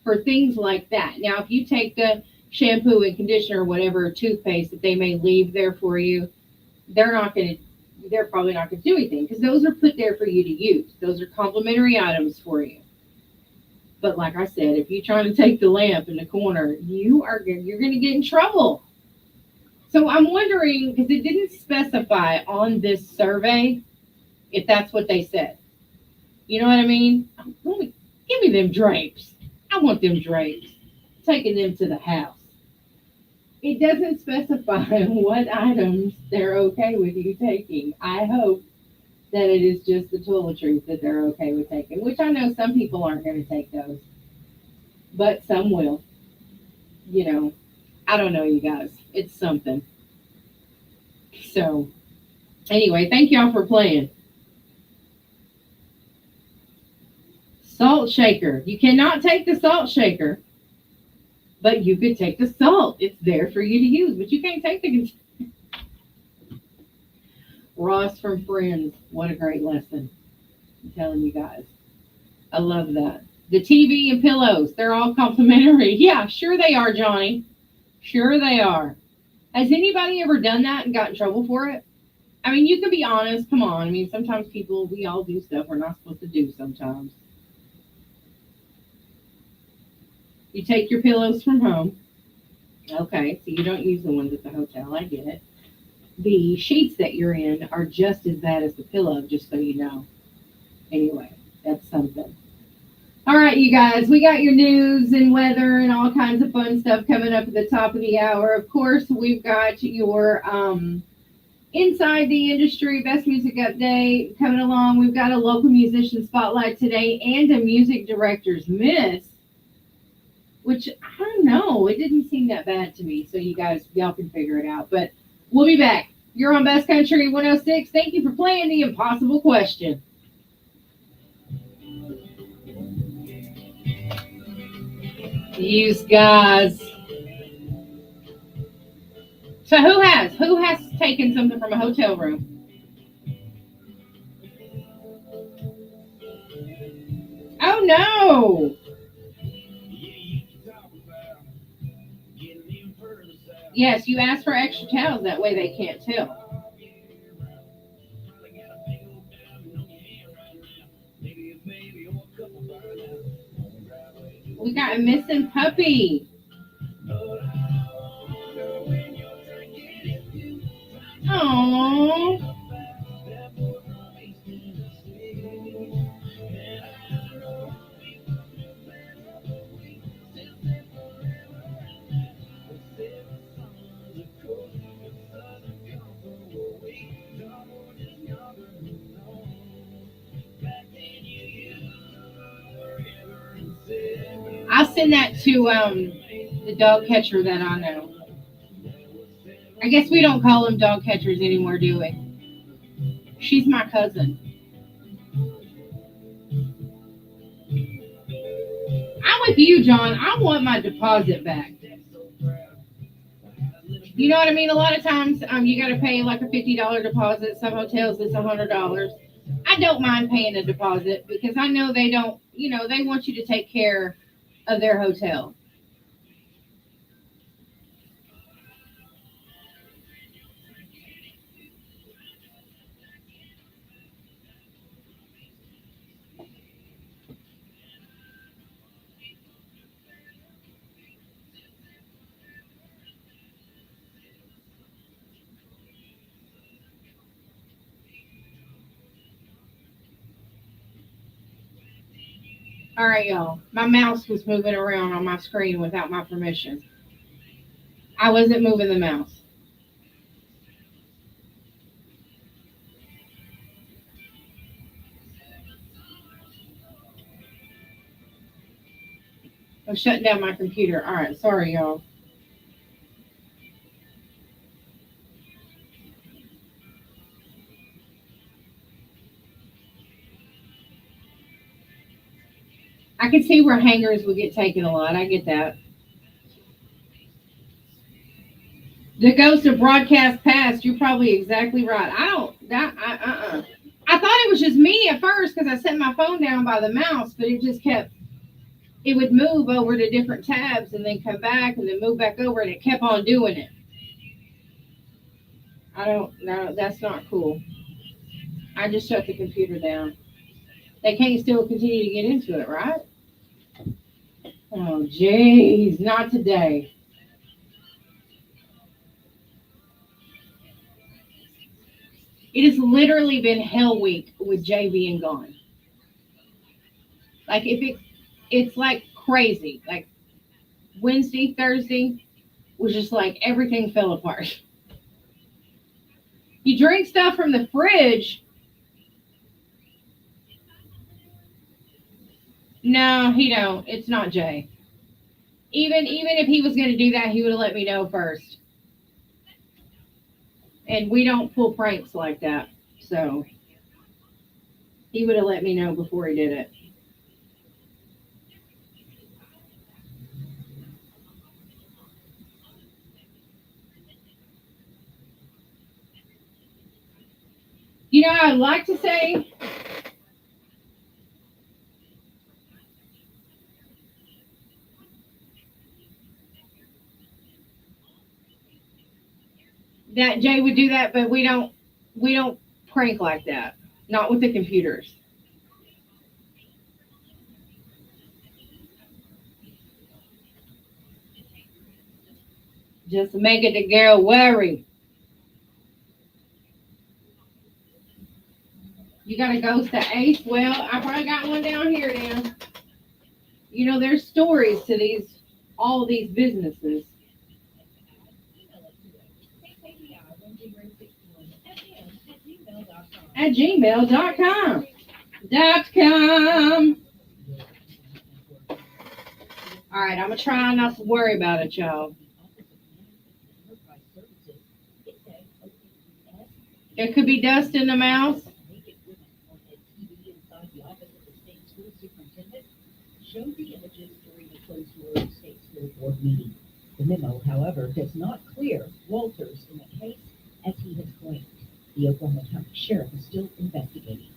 for things like that. Now, if you take the shampoo and conditioner or whatever toothpaste that they may leave there for you, they're not going to they're probably not going to do anything because those are put there for you to use. Those are complimentary items for you. But like I said, if you're trying to take the lamp in the corner, you're going to get in trouble. So I'm wondering because it didn't specify on this survey if that's what they said. You know what I mean? Give me them drapes. I want them drapes. Taking them to the house. It doesn't specify what items they're okay with you taking. I hope that it is just the toiletries that they're okay with taking, which I know some people aren't going to take those, but some will. You know, I don't know, you guys. It's something. So, anyway, thank y'all for playing. Salt shaker. You cannot take the salt shaker, but you could take the salt. It's there for you to use, but you can't take the. Ross from Friends. What a great lesson. I'm telling you guys. I love that. The TV and pillows, they're all complimentary. Yeah, sure they are, Johnny. Sure they are. Has anybody ever done that and got in trouble for it? I mean, you can be honest. Come on. I mean, sometimes we all do stuff we're not supposed to do sometimes. You take your pillows from home. Okay, so you don't use the ones at the hotel. I get it. The sheets that you're in are just as bad as the pillow, just so you know. Anyway, that's something. All right, you guys, we got your news and weather and all kinds of fun stuff coming up at the top of the hour. Of course, we've got your Inside the Industry Best Music Update coming along. We've got a local musician spotlight today and a music director's miss, which I don't know. It didn't seem that bad to me. So y'all can figure it out. But we'll be back. You're on Best Country 106. Thank you for playing the impossible question. You guys. So who has taken something from a hotel room? Oh no. Yes, you ask for extra towels. That way they can't tell. We got a missing puppy. Aww. I'll send that to the dog catcher that I know. I guess we don't call them dog catchers anymore, do we? She's my cousin. I'm with you, John. I want my deposit back. You know what I mean? A lot of times you got to pay like a $50 deposit. Some hotels it's $100. I don't mind paying a deposit because I know they don't, they want you to take care of their hotel. All right, y'all. My mouse was moving around on my screen without my permission. I wasn't moving the mouse. I'm shutting down my computer. All right, sorry, y'all. I can see where hangers would get taken a lot. I get that. The ghost of broadcast past. You're probably exactly right. I thought it was just me at first because I set my phone down by the mouse, but it just kept it would move over to different tabs and then come back and then move back over, and it kept on doing it. I don't know. That's not cool. I just shut the computer down. They can't still continue to get into it, right? Oh, jeez, not today. It has literally been hell week with Jay being gone. Like if it's like crazy. Like Wednesday, Thursday was just like everything fell apart. You drink stuff from the fridge. No, he don't. It's not Jay. Even if he was going to do that, he would have let me know first. And we don't pull pranks like that. So he would have let me know before he did it. You know, I'd like to say that Jay would do that, but we don't prank like that. Not with the computers. Just make it the girl worry. You got a ghost to Ace? Well, I probably got one down here now. You know, there's stories to all these businesses. At gmail.com. .com. All right, I'm gonna try not to worry about it, y'all. There could be dust in the mouse. Showed the images during the closed-door state school board meeting. The memo, however, does not clear Walters in the case as he has claimed. The Oklahoma County Sheriff is still investigating.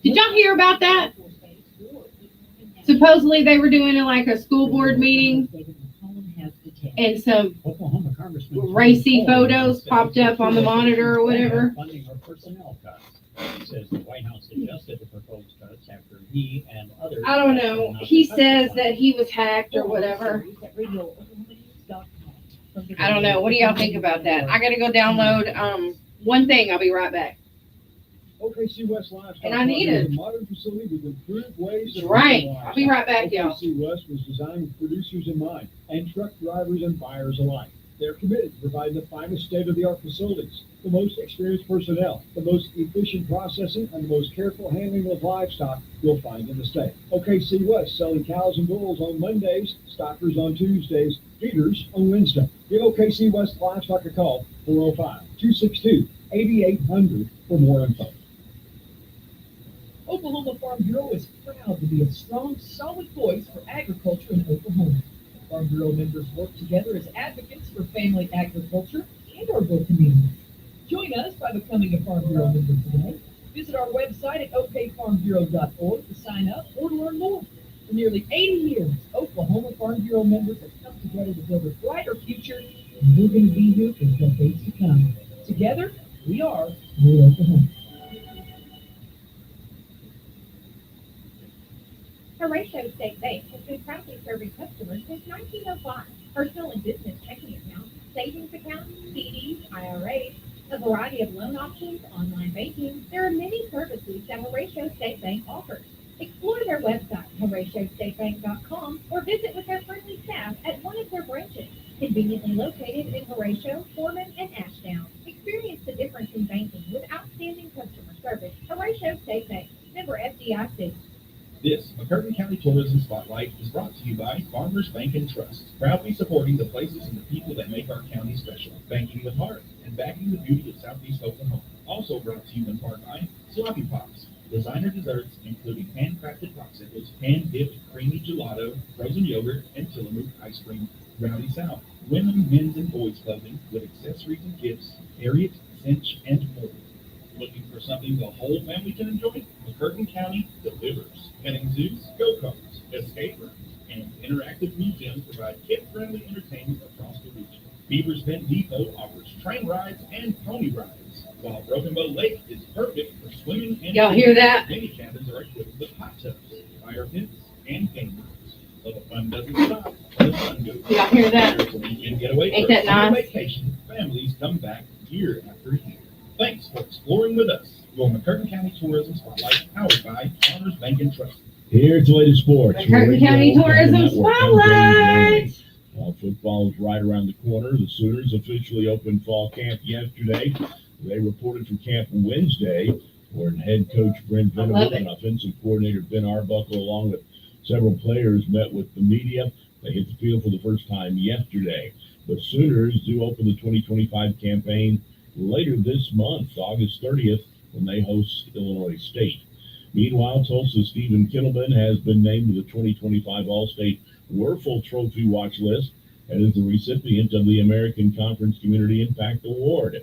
Did y'all hear about that? Supposedly they were doing it like a school board meeting, and some Oklahoma Congressman racy photos popped up on the monitor or whatever. funding or personnel cuts. He says the White House adjusted the proposed cuts after he and others. I don't know. He says that he was hacked or whatever. I don't know. What do y'all think about that? I gotta go download one thing. I'll be right back. OKC West Livestock And I need is it. a modern facility with improved ways of Right. raising I'll be right back, y'all. OKC West was designed with producers in mind and truck drivers and buyers alike. They're committed to providing the finest state-of-the-art facilities, the most experienced personnel, the most efficient processing, and the most careful handling of livestock you'll find in the state. OKC West selling cows and bulls on Mondays, stockers on Tuesdays, feeders on Wednesday. Give OKC West Livestock a call, 405-262-8800 for more info. Oklahoma Farm Bureau is proud to be a strong, solid voice for agriculture in Oklahoma. Farm Bureau members work together as advocates for family agriculture and our rural community. Join us by becoming a Farm Bureau member today. Visit our website at okfarmbureau.org to sign up or to learn more. For nearly 80 years, Oklahoma Farm Bureau members have come together to build a brighter future, and we're going to be here for decades to come. Together, we are Rural Oklahoma. Horatio State Bank has been proudly serving customers since 1905. Personal and business checking accounts, savings accounts, CDs, IRAs, a variety of loan options, online banking. There are many services that Horatio State Bank offers. Explore their website, HoratioStateBank.com, or visit with their friendly staff at one of their branches, conveniently located in Horatio, Foreman, and Ashdown. Experience the difference in banking with outstanding customer service. Horatio State Bank, member FDIC. This McCurtain County Tourism Spotlight is brought to you by Farmers Bank and Trust, proudly supporting the places and the people that make our county special. Banking with heart and backing the beauty of Southeast Oklahoma. Also brought to you in part by Sloppy Pops, designer desserts including handcrafted popsicles, hand-dipped creamy gelato, frozen yogurt, and Tillamook ice cream. Rowdy South, women, men's, and boys clothing with accessories and gifts, Harriet, Cinch, and more. Looking for something the whole family can enjoy? McCurtain County delivers. Petting zoos, go-karts, escape rooms, and interactive museums provide kid-friendly entertainment across the region. Beaver's Bend Depot offers train rides and pony rides, while Broken Bow Lake is perfect for swimming and Y'all hear that? Many cabins are equipped with hot tubs, fire pits, and game rooms. So the fun doesn't stop when the sun goes down. Y'all hear that? There's a weekend getaway Ain't for that a summer nice? vacation. Families come back year after year. Thanks for exploring with us. Your McCurtain County Tourism Spotlight, powered by Farmers Bank and Trust. Here's the latest sports. McCurtain County Tourism Spotlight. Football is right around the corner. The Sooners officially opened fall camp yesterday. They reported from camp Wednesday, where head coach Brent I love Venables it. and offensive coordinator Ben Arbuckle, along with several players, met with the media. They hit the field for the first time yesterday. The Sooners do open the 2025 campaign later this month, August 30th, when they host Illinois State. Meanwhile, Tulsa's Stephen Kittleman has been named to the 2025 All-State Werfel Trophy Watch list and is the recipient of the American Conference Community Impact Award.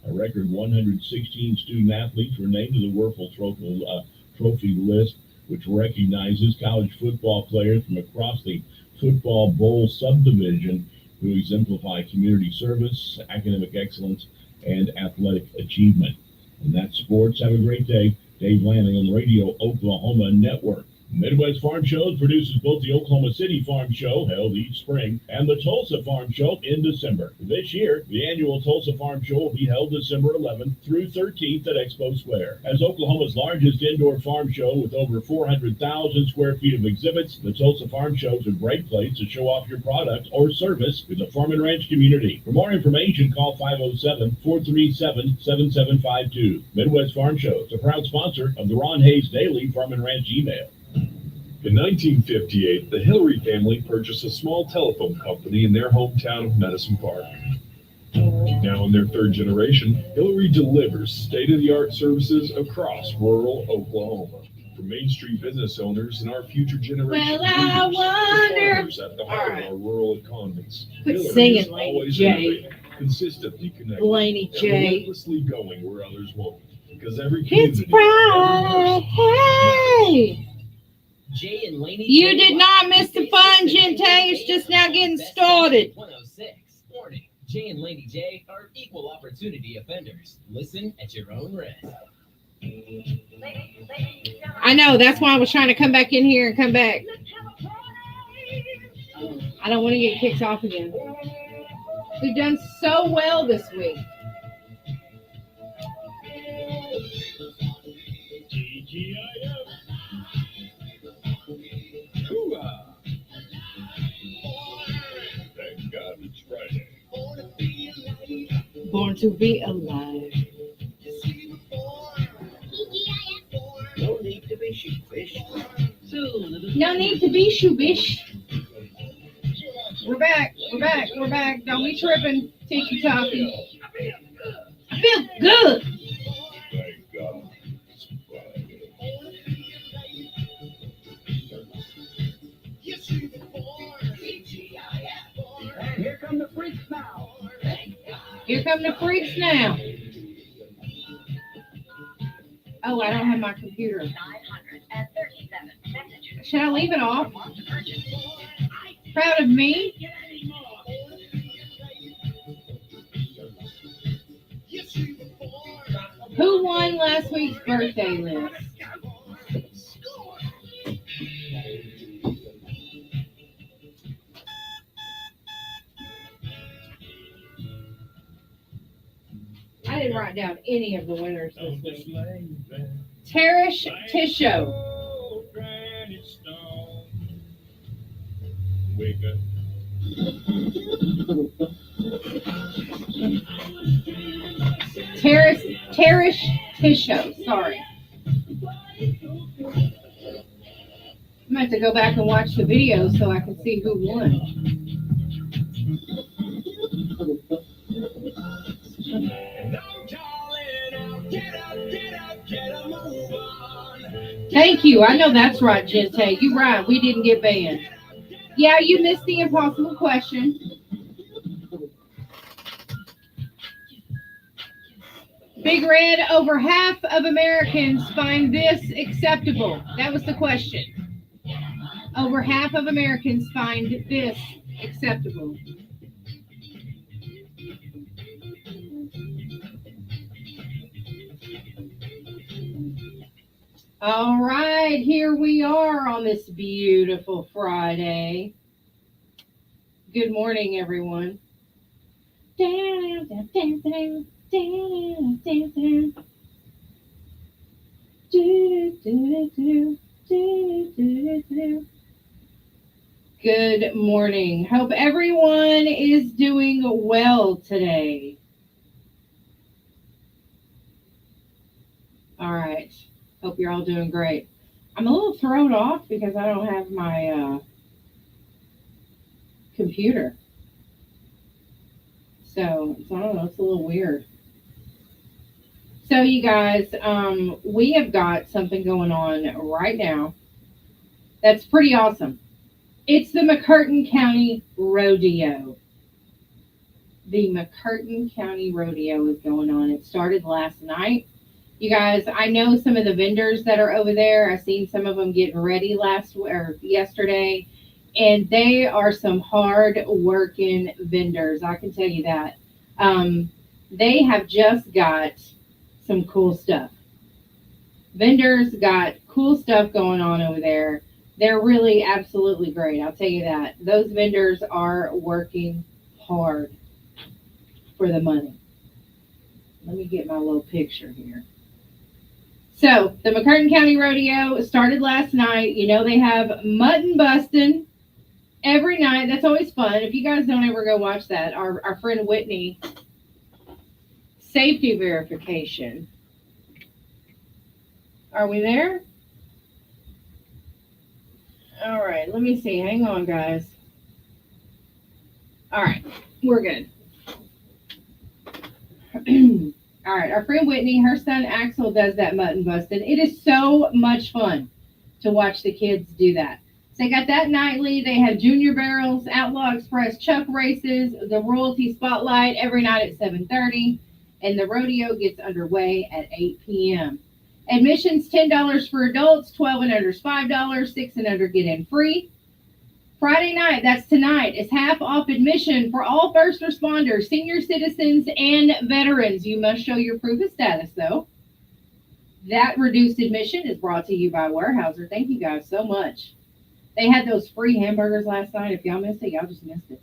A record 116 student athletes were named to the Werfel Trophy list, which recognizes college football players from across the Football Bowl subdivision who exemplify community service, academic excellence, and athletic achievement. And that's sports. Have a great day. Dave Lanning on the Radio Oklahoma Network. Midwest Farm Shows produces both the Oklahoma City Farm Show, held each spring, and the Tulsa Farm Show in December. This year, the annual Tulsa Farm Show will be held December 11th through 13th at Expo Square. As Oklahoma's largest indoor farm show with over 400,000 square feet of exhibits, the Tulsa Farm Show is a great place to show off your product or service to the farm and ranch community. For more information, call 507-437-7752. Midwest Farm Show is a proud sponsor of the Ron Hayes Daily Farm and Ranch email. In 1958, the Hillary family purchased a small telephone company in their hometown of Medicine Park. Now in their third generation, Hillary delivers state-of-the-art services across rural Oklahoma. For Main Street business owners and our future generation Well, I wonder. farmers at the heart of our rural economies. Quit Hillary singing, is Laney always J. innovating, consistently connected, Laney and J. relentlessly going where others won't. Because every It's community, Friday. Hey! Jay and Laney You J. did not miss the fun, Gente. It's just now getting started. 106. Warning. Jay and Laney J are equal opportunity offenders. Listen at your own risk. I know. That's why I was trying to come back in here and come back. I don't want to get kicked off again. We've done so well this week. Hoo-ah! Thank God it's Friday. Born to be alive. No need to be sheepish. No need to be shoobish. We're back. We're back. We're back. Don't be tripping, Tiki Toppy. I feel good. Thank God it's Friday. Here come the freaks now. Here come the freaks now. Oh, I don't have my computer. Should I leave it off? Proud of me? Who won last week's birthday list? I didn't write down any of the winners this week. Tarish Tisho. Wake up. Tarish Tisho. Sorry. I'm going to have to go back and watch the video so I can see who won. Thank you. I know that's right, Gente. You're right. We didn't get banned. Yeah, you missed the impossible question. Big Red, over half of Americans find this acceptable. That was the question. Over half of Americans find this acceptable. All right, here we are on this beautiful Friday. Good morning, everyone. Down, down, down, down, down, down, down. Do, do, do, do, do, do. Good morning. Hope everyone is doing well today. All right. Hope you're all doing great. I'm a little thrown off because I don't have my computer. So I don't know. It's a little weird. So you guys, we have got something going on right now that's pretty awesome. It's the McCurtain County Rodeo. The McCurtain County Rodeo is going on. It started last night. You guys, I know some of the vendors that are over there. I've seen some of them getting ready yesterday, and they are some hard working vendors. I can tell you that. They have just got some cool stuff. Vendors got cool stuff going on over there. They're really absolutely great. I'll tell you that. Those vendors are working hard for the money. Let me get my little picture here. So the McCurtain County Rodeo started last night. You know, they have mutton busting every night. That's always fun. If you guys don't ever go watch that, our friend Whitney, safety verification. Are we there? All right, let me see. Hang on, guys. All right, we're good. All right, our friend Whitney, her son Axel does that mutton busting. It is so much fun to watch the kids do that. So they got that nightly. They have Junior Barrels, Outlaw Express Chuck races, the Royalty Spotlight every night at 7:30, and the rodeo gets underway at 8 p.m. Admission's $10 for adults, 12 and under is $5, 6 and under get in free. Friday night, that's tonight, is half off admission for all first responders, senior citizens, and veterans. You must show your proof of status, though. That reduced admission is brought to you by Weyerhaeuser. Thank you guys so much. They had those free hamburgers last night. If y'all missed it, y'all just missed it.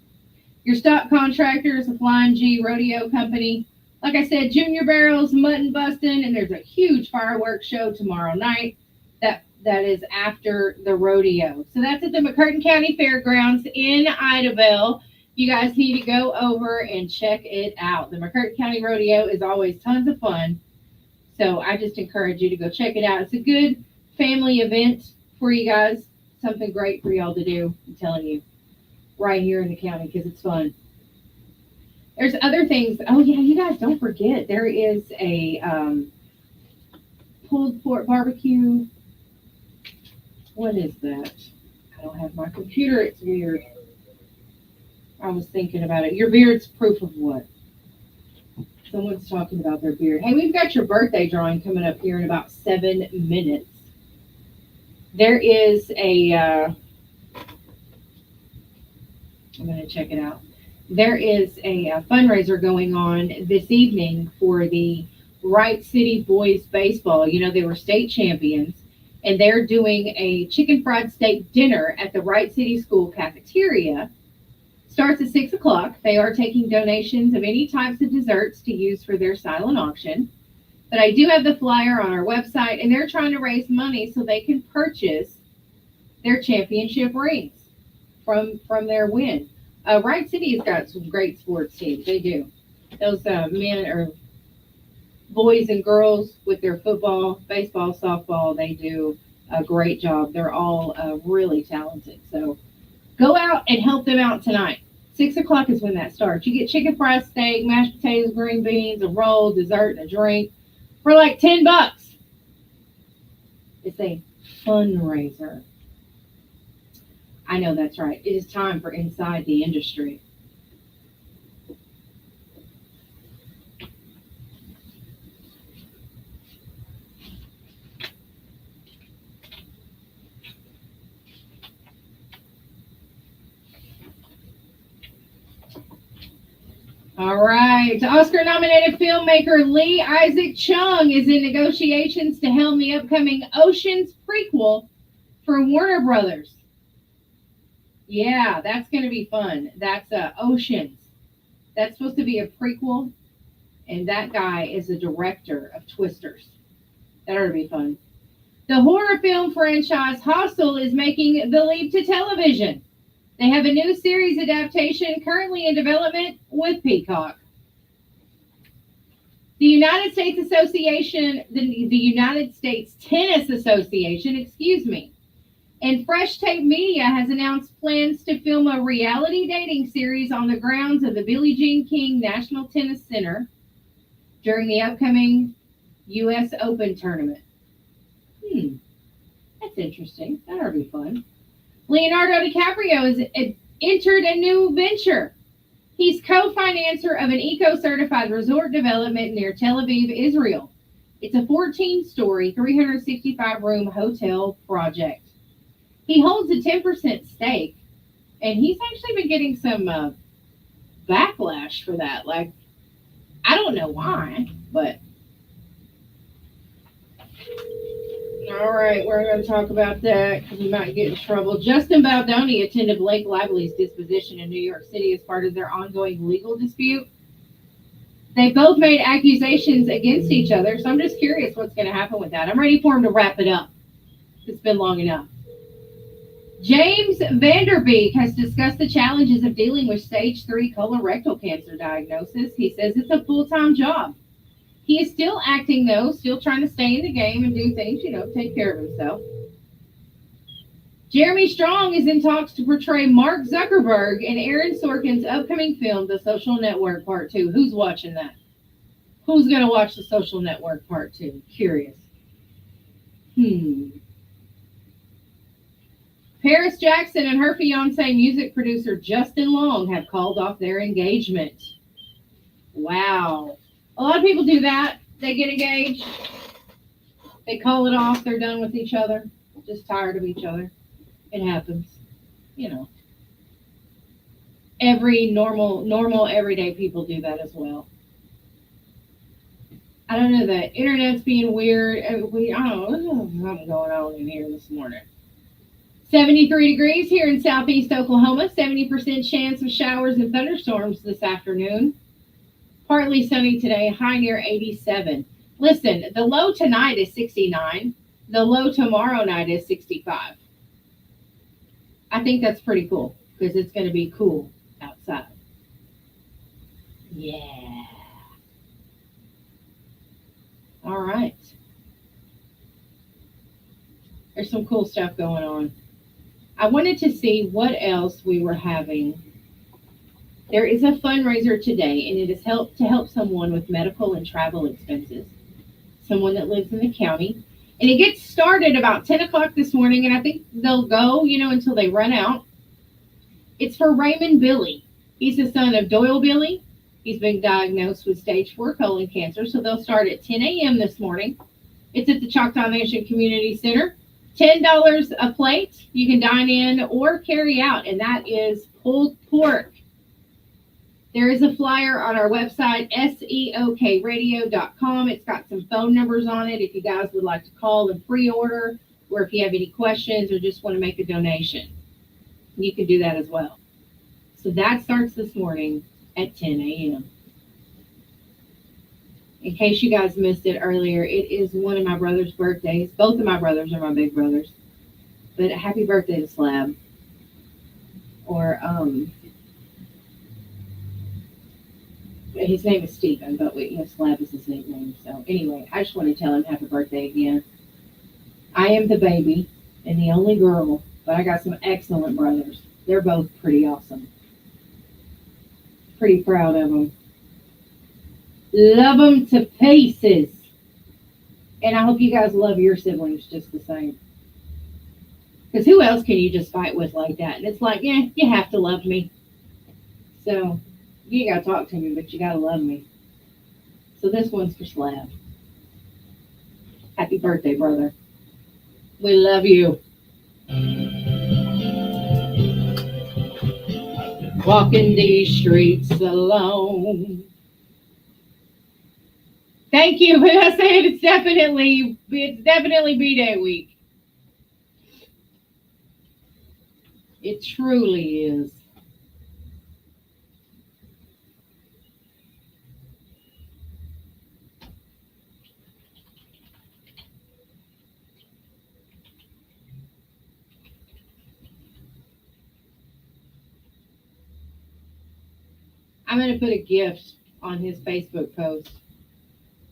Your stock contractor is a Flying G Rodeo Company. Like I said, Junior Barrels, mutton busting, and there's a huge fireworks show tomorrow night that is after the rodeo. So that's at the McCurtain County Fairgrounds in Idabel. You guys need to go over and check it out. The McCurtain County Rodeo is always tons of fun. So I just encourage you to go check it out. It's a good family event for you guys. Something great for y'all to do, I'm telling you, right here in the county because it's fun. There's other things. Oh, yeah, you guys don't forget. There is a pulled pork barbecue. What is that? I don't have my computer. It's weird. I was thinking about it. Your beard's proof of what? Someone's talking about their beard. Hey, we've got your birthday drawing coming up here in about 7 minutes. There is I'm going to check it out. There is a fundraiser going on this evening for the Wright City Boys Baseball. You know, they were state champions, and they're doing a chicken fried steak dinner at the Wright City School cafeteria. Starts at 6 o'clock. They are taking donations of any types of desserts to use for their silent auction. But I do have the flyer on our website, and they're trying to raise money so they can purchase their championship rings from their win. Wright City has got some great sports teams. They do. Those men or boys and girls with their football, baseball, softball, they do a great job. They're all really talented. So go out and help them out tonight. 6 o'clock is when that starts. You get chicken fried steak, mashed potatoes, green beans, a roll, dessert, and a drink for like $10. It's a fundraiser. I know that's right. It is time for Inside the Industry. All right. Oscar-nominated filmmaker Lee Isaac Chung is in negotiations to helm the upcoming Oceans prequel for Warner Brothers. Yeah, that's going to be fun. That's Oceans. That's supposed to be a prequel, and that guy is a director of Twisters. That ought to be fun. The horror film franchise Hostel is making the leap to television. They have a new series adaptation currently in development with Peacock. The United States Association, the United States Tennis Association, excuse me, and Fresh Tape Media has announced plans to film a reality dating series on the grounds of the Billie Jean King National Tennis Center during the upcoming U.S. Open tournament. That's interesting. That'll be fun. Leonardo DiCaprio has entered a new venture. He's co-financer of an eco-certified resort development near Tel Aviv, Israel. It's a 14-story, 365-room hotel project. He holds a 10% stake, and he's actually been getting some backlash for that. Like, I don't know why, but... All right, we're going to talk about that because we might get in trouble. Justin Baldoni attended Blake Lively's disposition in New York City as part of their ongoing legal dispute. They both made accusations against each other, so I'm just curious what's going to happen with that. I'm ready for him to wrap it up. It's been long enough. James Vanderbeek has discussed the challenges of dealing with stage 3 colorectal cancer diagnosis. He says it's a full-time job. He is still acting, though, still trying to stay in the game and do things, take care of himself. Jeremy Strong is in talks to portray Mark Zuckerberg in Aaron Sorkin's upcoming film, The Social Network Part 2. Who's watching that? Who's going to watch The Social Network Part 2? Curious. Paris Jackson and her fiancé, music producer Justin Long, have called off their engagement. Wow. A lot of people do that. They get engaged. They call it off. They're done with each other. Just tired of each other. It happens. Every normal, everyday people do that as well. I don't know. The internet's being weird. I don't know. There's something going on in here this morning. 73 degrees here in southeast Oklahoma. 70% chance of showers and thunderstorms this afternoon. Partly sunny today, high near 87. Listen, the low tonight is 69. The low tomorrow night is 65. I think that's pretty cool because it's going to be cool outside. Yeah. All right. There's some cool stuff going on. I wanted to see what else we were having. There is a fundraiser today, and it is to help someone with medical and travel expenses, someone that lives in the county. And it gets started about 10 o'clock this morning, and I think they'll go, until they run out. It's for Raymond Billy. He's the son of Doyle Billy. He's been diagnosed with stage 4 colon cancer, so they'll start at 10 a.m. this morning. It's at the Choctaw Nation Community Center. $10 a plate. You can dine in or carry out, and that is pulled pork. There is a flyer on our website, seokradio.com. It's got some phone numbers on it if you guys would like to call and pre-order, or if you have any questions or just want to make a donation. You can do that as well. So that starts this morning at 10 a.m. In case you guys missed it earlier, it is one of my brother's birthdays. Both of my brothers are my big brothers. But happy birthday to Slab. Or, his name is Stephen, but Slab is his nickname. So anyway, I just want to tell him happy birthday again. I am the baby and the only girl, but I got some excellent brothers. They're both pretty awesome. Pretty proud of them. Love them to pieces. And I hope you guys love your siblings just the same. Because who else can you just fight with like that? And it's like, yeah, you have to love me. So you got to talk to me, but you got to love me. So this one's for Slab. Happy birthday, brother. We love you. walking these streets alone. Thank you, but I said it's definitely B-Day week. It truly is. I'm gonna put a gift on his Facebook post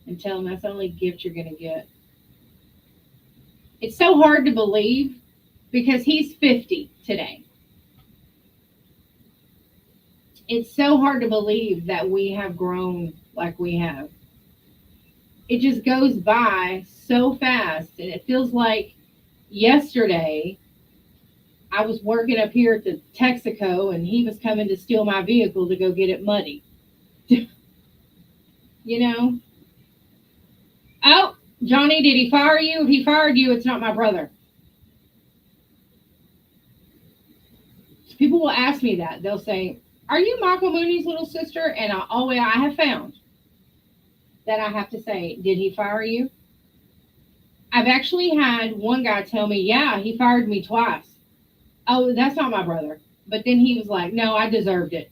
and tell him that's the only gift you're gonna get. It's so hard to believe because he's 50 today. It's so hard to believe that we have grown like we have. It just goes by so fast, and it feels like yesterday I was working up here at the Texaco and he was coming to steal my vehicle to go get it muddy. You know? Oh, Johnny, did he fire you? If he fired you, it's not my brother. People will ask me that. They'll say, "Are you Michael Mooney's little sister?" And I have found that I have to say, "Did he fire you?" I've actually had one guy tell me, "Yeah, he fired me twice." Oh, that's not my brother. But then he was like, "No, I deserved it."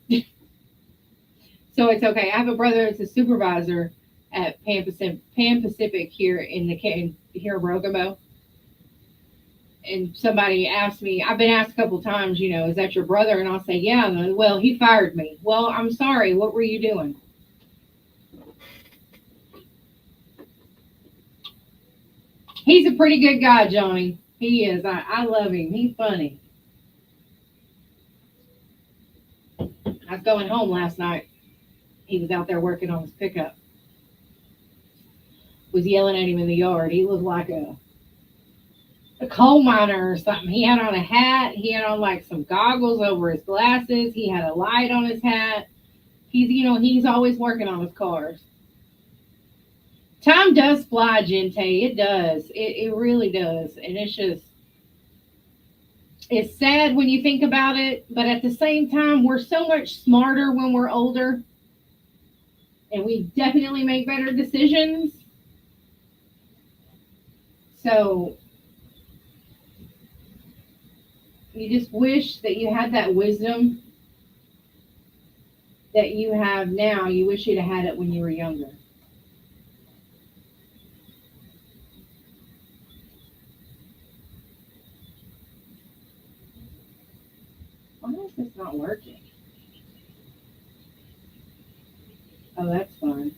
So it's okay. I have a brother that's a supervisor at Pan Pacific here here in Rogomo. And somebody asked me, I've been asked a couple times, is that your brother? And I'll say, yeah. And they're, well, he fired me. Well, I'm sorry. What were you doing? He's a pretty good guy, Johnny. He is. I love him. He's funny. I was going home last night. He was out there working on his pickup. Was yelling at him in the yard. He looked like a coal miner or something. He had on a hat. He had on like some goggles over his glasses. He had a light on his hat. He's always working on his cars. Time does fly, Gente. It does. It really does. And it's sad when you think about it, but at the same time, we're so much smarter when we're older. And we definitely make better decisions. So you just wish that you had that wisdom that you have now. You wish you'd have had it when you were younger. Why is this not working? Oh, that's fine.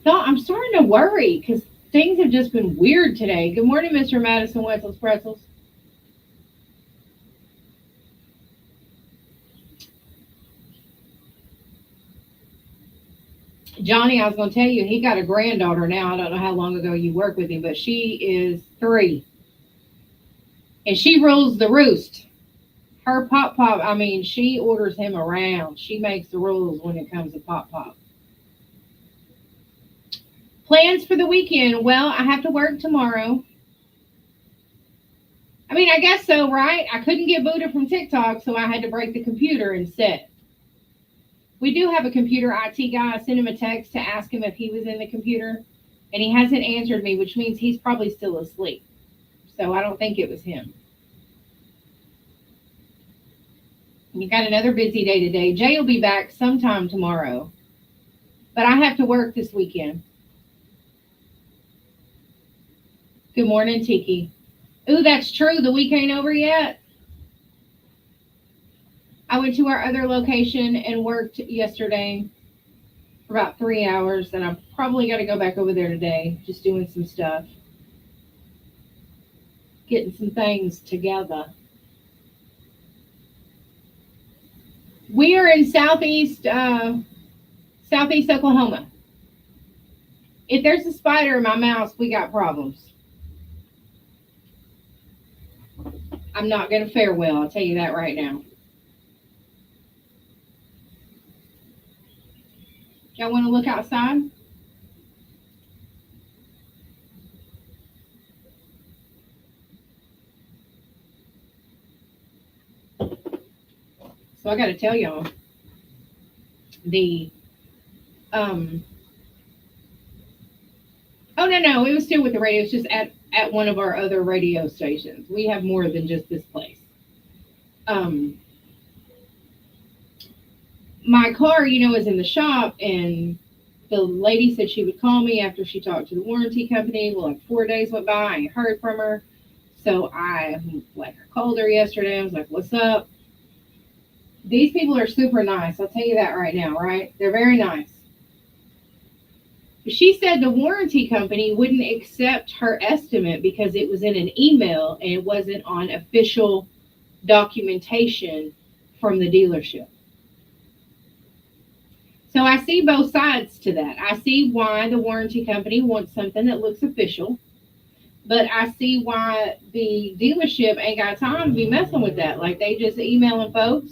No, I'm starting to worry because things have just been weird today. Good morning, Mr. Madison Wetzel's Pretzels. Johnny, I was going to tell you, he got a granddaughter now. I don't know how long ago you worked with him, but she is 3. And she rules the roost. Her Pop, she orders him around. She makes the rules when it comes to Pop. Plans for the weekend? Well, I have to work tomorrow. I guess so, right? I couldn't get booted from TikTok, so I had to break the computer instead. We do have a computer IT guy. I sent him a text to ask him if he was in the computer, and he hasn't answered me, which means he's probably still asleep. So I don't think it was him. You got another busy day today. Jay will be back sometime tomorrow, but I have to work this weekend. Good morning, Tiki. Ooh, that's true. The week ain't over yet. I went to our other location and worked yesterday for about 3 hours, and I probably got to go back over there today, just doing some stuff, getting some things together. We are in southeast Oklahoma. If there's a spider in my mouth, we got problems. I'm not going to fare well, I'll tell you that right now. Y'all want to look outside? So I got to tell y'all, the oh no, it was still with the radio. It's just at one of our other radio stations. We have more than just this place. Um, my car, is in the shop, and the lady said she would call me after she talked to the warranty company. Well, like 4 days went by, I ain't heard from her. So I called her yesterday. I was like, "What's up?" These people are super nice. I'll tell you that right now, right? They're very nice. She said the warranty company wouldn't accept her estimate because it was in an email and it wasn't on official documentation from the dealership. So I see both sides to that. I see why the warranty company wants something that looks official, but I see why the dealership ain't got time to be messing with that. Like, they just emailing folks.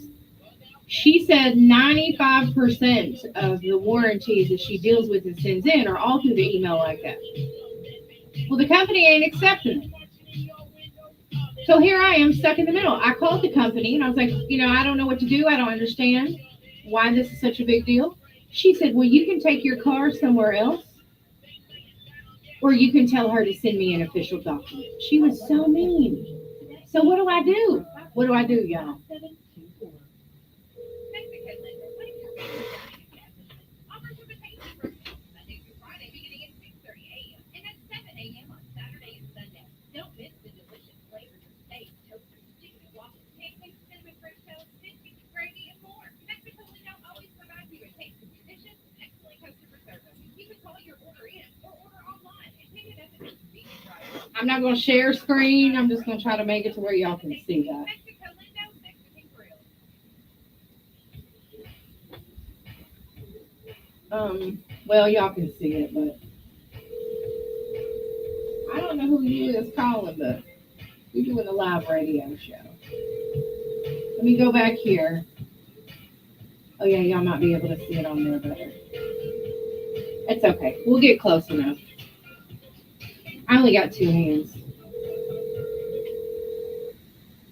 She said 95% of the warranties that she deals with and sends in are all through the email like that. Well, the company ain't accepting it. So here I am stuck in the middle. I called the company and I was like, I don't know what to do. I don't understand why this is such a big deal. She said, well, you can take your car somewhere else, or you can tell her to send me an official document. She was so mean. So what do I do? What do I do, y'all? I'm not going to share screen. I'm just going to try to make it to where y'all can see that. Well, y'all can see it, but I don't know who you is calling, but we're doing a live radio show. Let me go back here. Oh yeah, y'all might be able to see it on there better. It's okay. We'll get close enough. I only got 2 hands.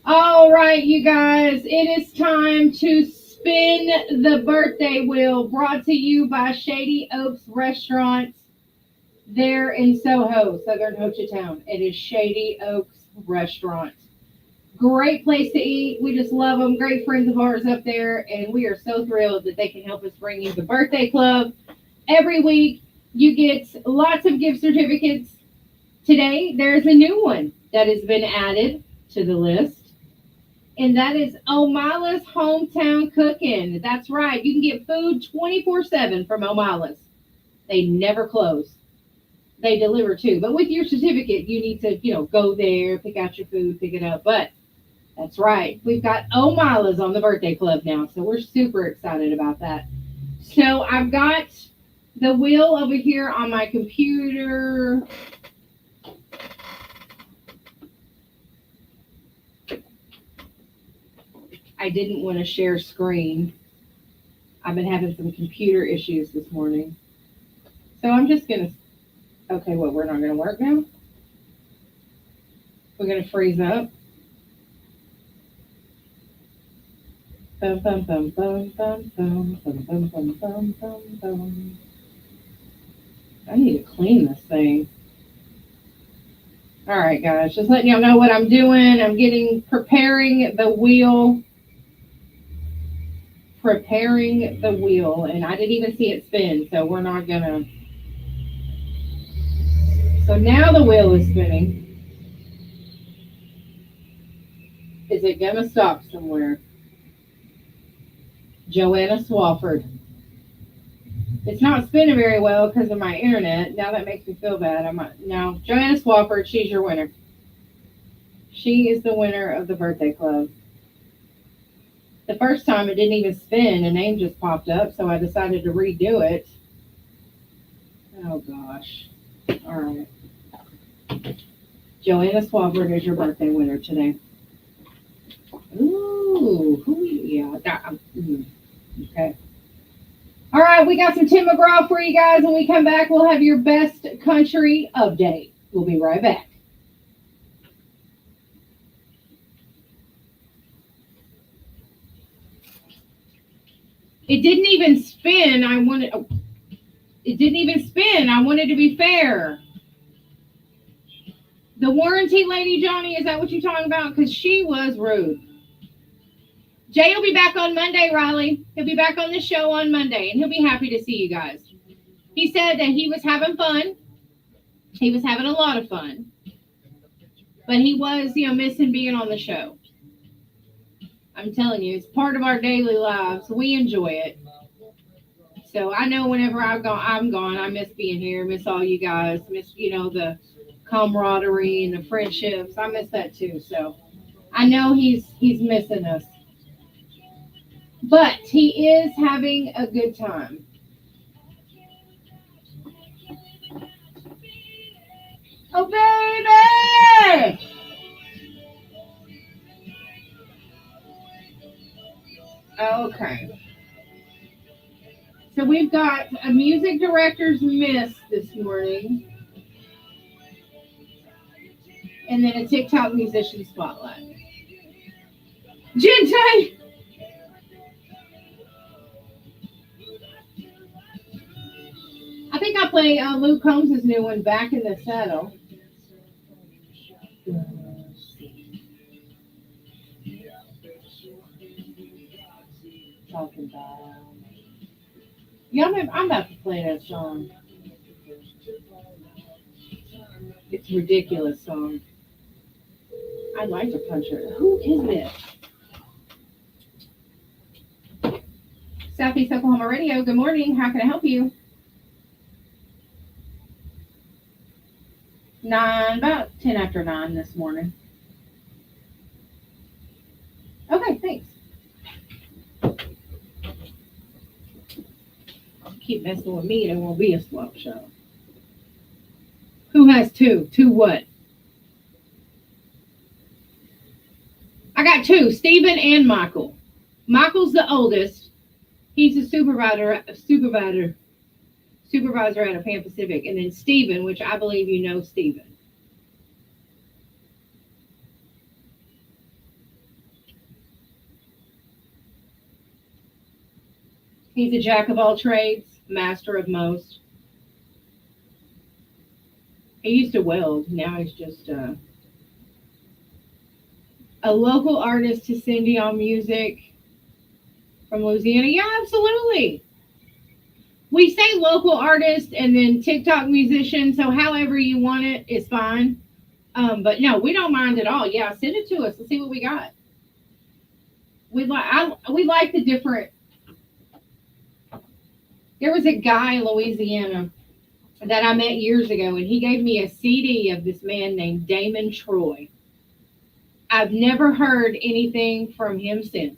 All right, you guys, it is time to spin the birthday wheel, brought to you by Shady Oaks Restaurant there in Soho, Southern Ho Chi Town. It is Shady Oaks Restaurant. Great place to eat. We just love them. Great friends of ours up there, and we are so thrilled that they can help us bring you the birthday club. Every week, you get lots of gift certificates. Today, there's a new one that has been added to the list, and that is O'Mala's Hometown Cooking. That's right. You can get food 24/7 from O'Mala's. They never close. They deliver too. But with your certificate, you need to, go there, pick out your food, pick it up. But that's right. We've got O'Mala's on the birthday club now, so we're super excited about that. So I've got the wheel over here on my computer. I didn't want to share screen. I've been having some computer issues this morning. So I'm just going to, okay, we're not going to work now? We're going to freeze up. Bum, bum, bum, bum, bum, bum, bum, bum, bum, bum, bum, bum. I need to clean this thing. All right, guys, just letting y'all know what I'm doing. I'm preparing the wheel, and I didn't even see it spin, so we're not gonna. So now the wheel is spinning. Is it gonna stop somewhere? Joanna Swafford. It's not spinning very well because of my internet. Now that makes me feel bad. No, Joanna Swafford, she's your winner. She is the winner of the birthday club. The first time it didn't even spin, a name just popped up, so I decided to redo it. Oh gosh. All right. Joanna Swafford is your birthday winner today. Ooh, okay. All right, we got some Tim McGraw for you guys. When we come back, we'll have your best country update. We'll be right back. It didn't even spin. It didn't even spin. I wanted to be fair. The warranty lady, Johnny, is that what you're talking about? Because she was rude. Jay will be back on Monday, Riley. He'll be back on the show on Monday, and he'll be happy to see you guys. He said that he was having fun. He was having a lot of fun. But he was, missing being on the show. I'm telling you, it's part of our daily lives. We enjoy it. So I know whenever I'm gone, I miss being here, miss all you guys, miss, the camaraderie and the friendships. I miss that too. So I know he's missing us. But he is having a good time. Oh, baby! Okay. So we've got a music director's miss this morning. And then a TikTok musician spotlight. Gente! I think I play Luke Combs' new one, Back in the Saddle. Talking about. Yeah, I'm about to play that song. It's a ridiculous song. I'd like to punch her. Who is this? Southeast Oklahoma Radio. Good morning. How can I help you? About 10 after 9 this morning. Okay, thanks. Keep messing with me, there won't be a swap show. Who has two? Two what? I got two, Stephen and Michael. Michael's the oldest. He's a supervisor out of Pan Pacific. And then Stephen, which I believe you know Stephen. He's a jack of all trades, master of most. He used to weld. Now he's just a local artist to Cindy on music from Louisiana. Yeah, absolutely. We say local artist and then TikTok musician, so however you want it is fine. But no, we don't mind at all. Yeah, send it to us. Let's see what we got. We like the different. There was a guy in Louisiana that I met years ago, and he gave me a CD of this man named Damon Troy. I've never heard anything from him since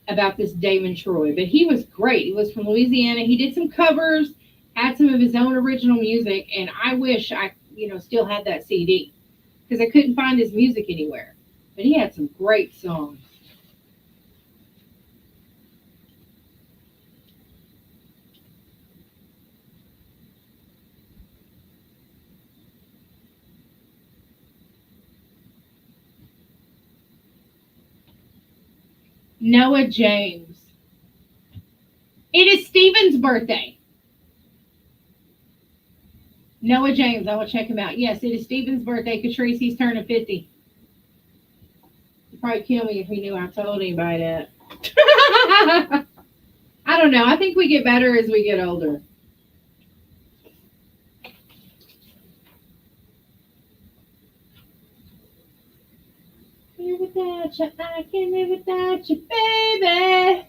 about this Damon Troy, but he was great. He was from Louisiana. He did some covers, had some of his own original music, and I wish I, still had that CD because I couldn't find his music anywhere. But he had some great songs. Noah James. It is Stephen's birthday. Noah James, I will check him out. Yes, it is Stephen's birthday. Catrice, he's turning 50. He'd probably kill me if he knew I told anybody that. I don't know. I think we get better as we get older. Live without you, I can't live without you, baby.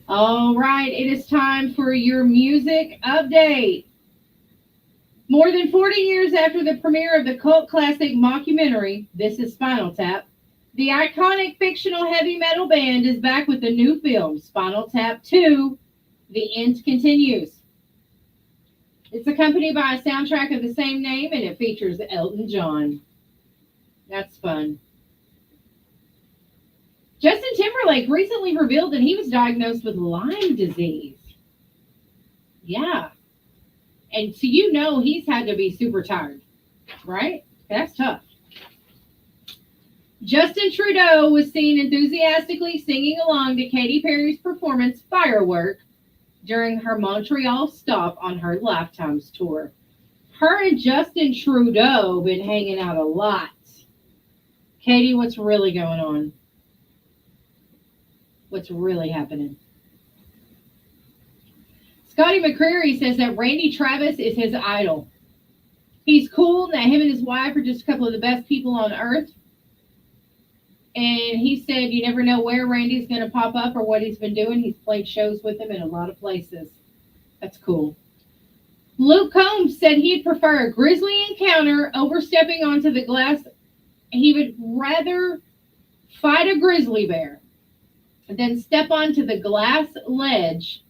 All right, it is time for your music update. More than 40 years after the premiere of the cult classic mockumentary, This Is Spinal Tap, the iconic fictional heavy metal band is back with a new film, Spinal Tap 2, The End Continues. It's accompanied by a soundtrack of the same name, and it features Elton John. That's fun. Justin Timberlake recently revealed that he was diagnosed with Lyme disease. Yeah. And so he's had to be super tired, right? That's tough. Justin Trudeau was seen enthusiastically singing along to Katy Perry's performance Firework during her Montreal stop on her Lifetimes tour. Her and Justin Trudeau been hanging out a lot. Katie, what's really going on? What's really happening? Scotty McCreery says that Randy Travis is his idol. He's cool, and that him and his wife are just a couple of the best people on earth. And he said you never know where Randy's going to pop up or what he's been doing. He's played shows with him in a lot of places. That's cool. Luke Combs said he'd prefer a grizzly encounter over stepping onto the glass. He would rather fight a grizzly bear than step onto the glass ledge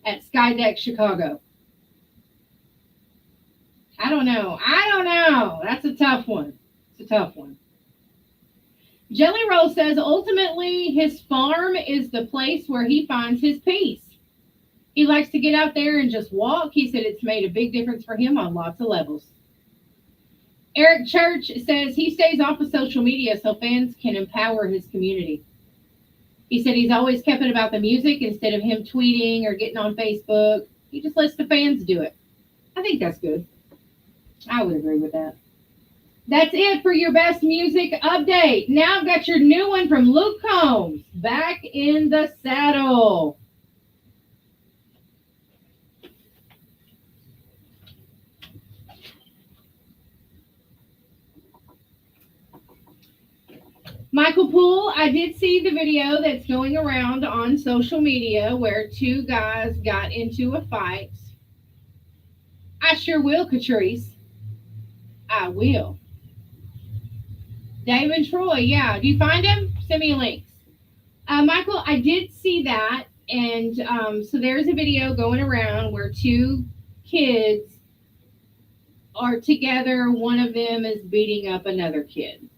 at Skydeck Chicago. I don't know. That's a tough one. It's a tough one. Jelly Roll says ultimately his farm is the place where he finds his peace. He likes to get out there and just walk. He said it's made a big difference for him on lots of levels. Eric Church says he stays off of social media so fans can empower his community. He said he's always kept it about the music instead of him tweeting or getting on Facebook. He just lets the fans do it. I think that's good. I would agree with that. That's it for your best music update. Now I've got your new one from Luke Combs, Back in the Saddle. Michael Poole, I did see the video that's going around on social media where two guys got into a fight. I sure will, Catrice. I will. Damon Troy, yeah. Do you find him? Send me links. Michael, I did see that. And so there's a video going around where two kids are together. One of them is beating up another kid.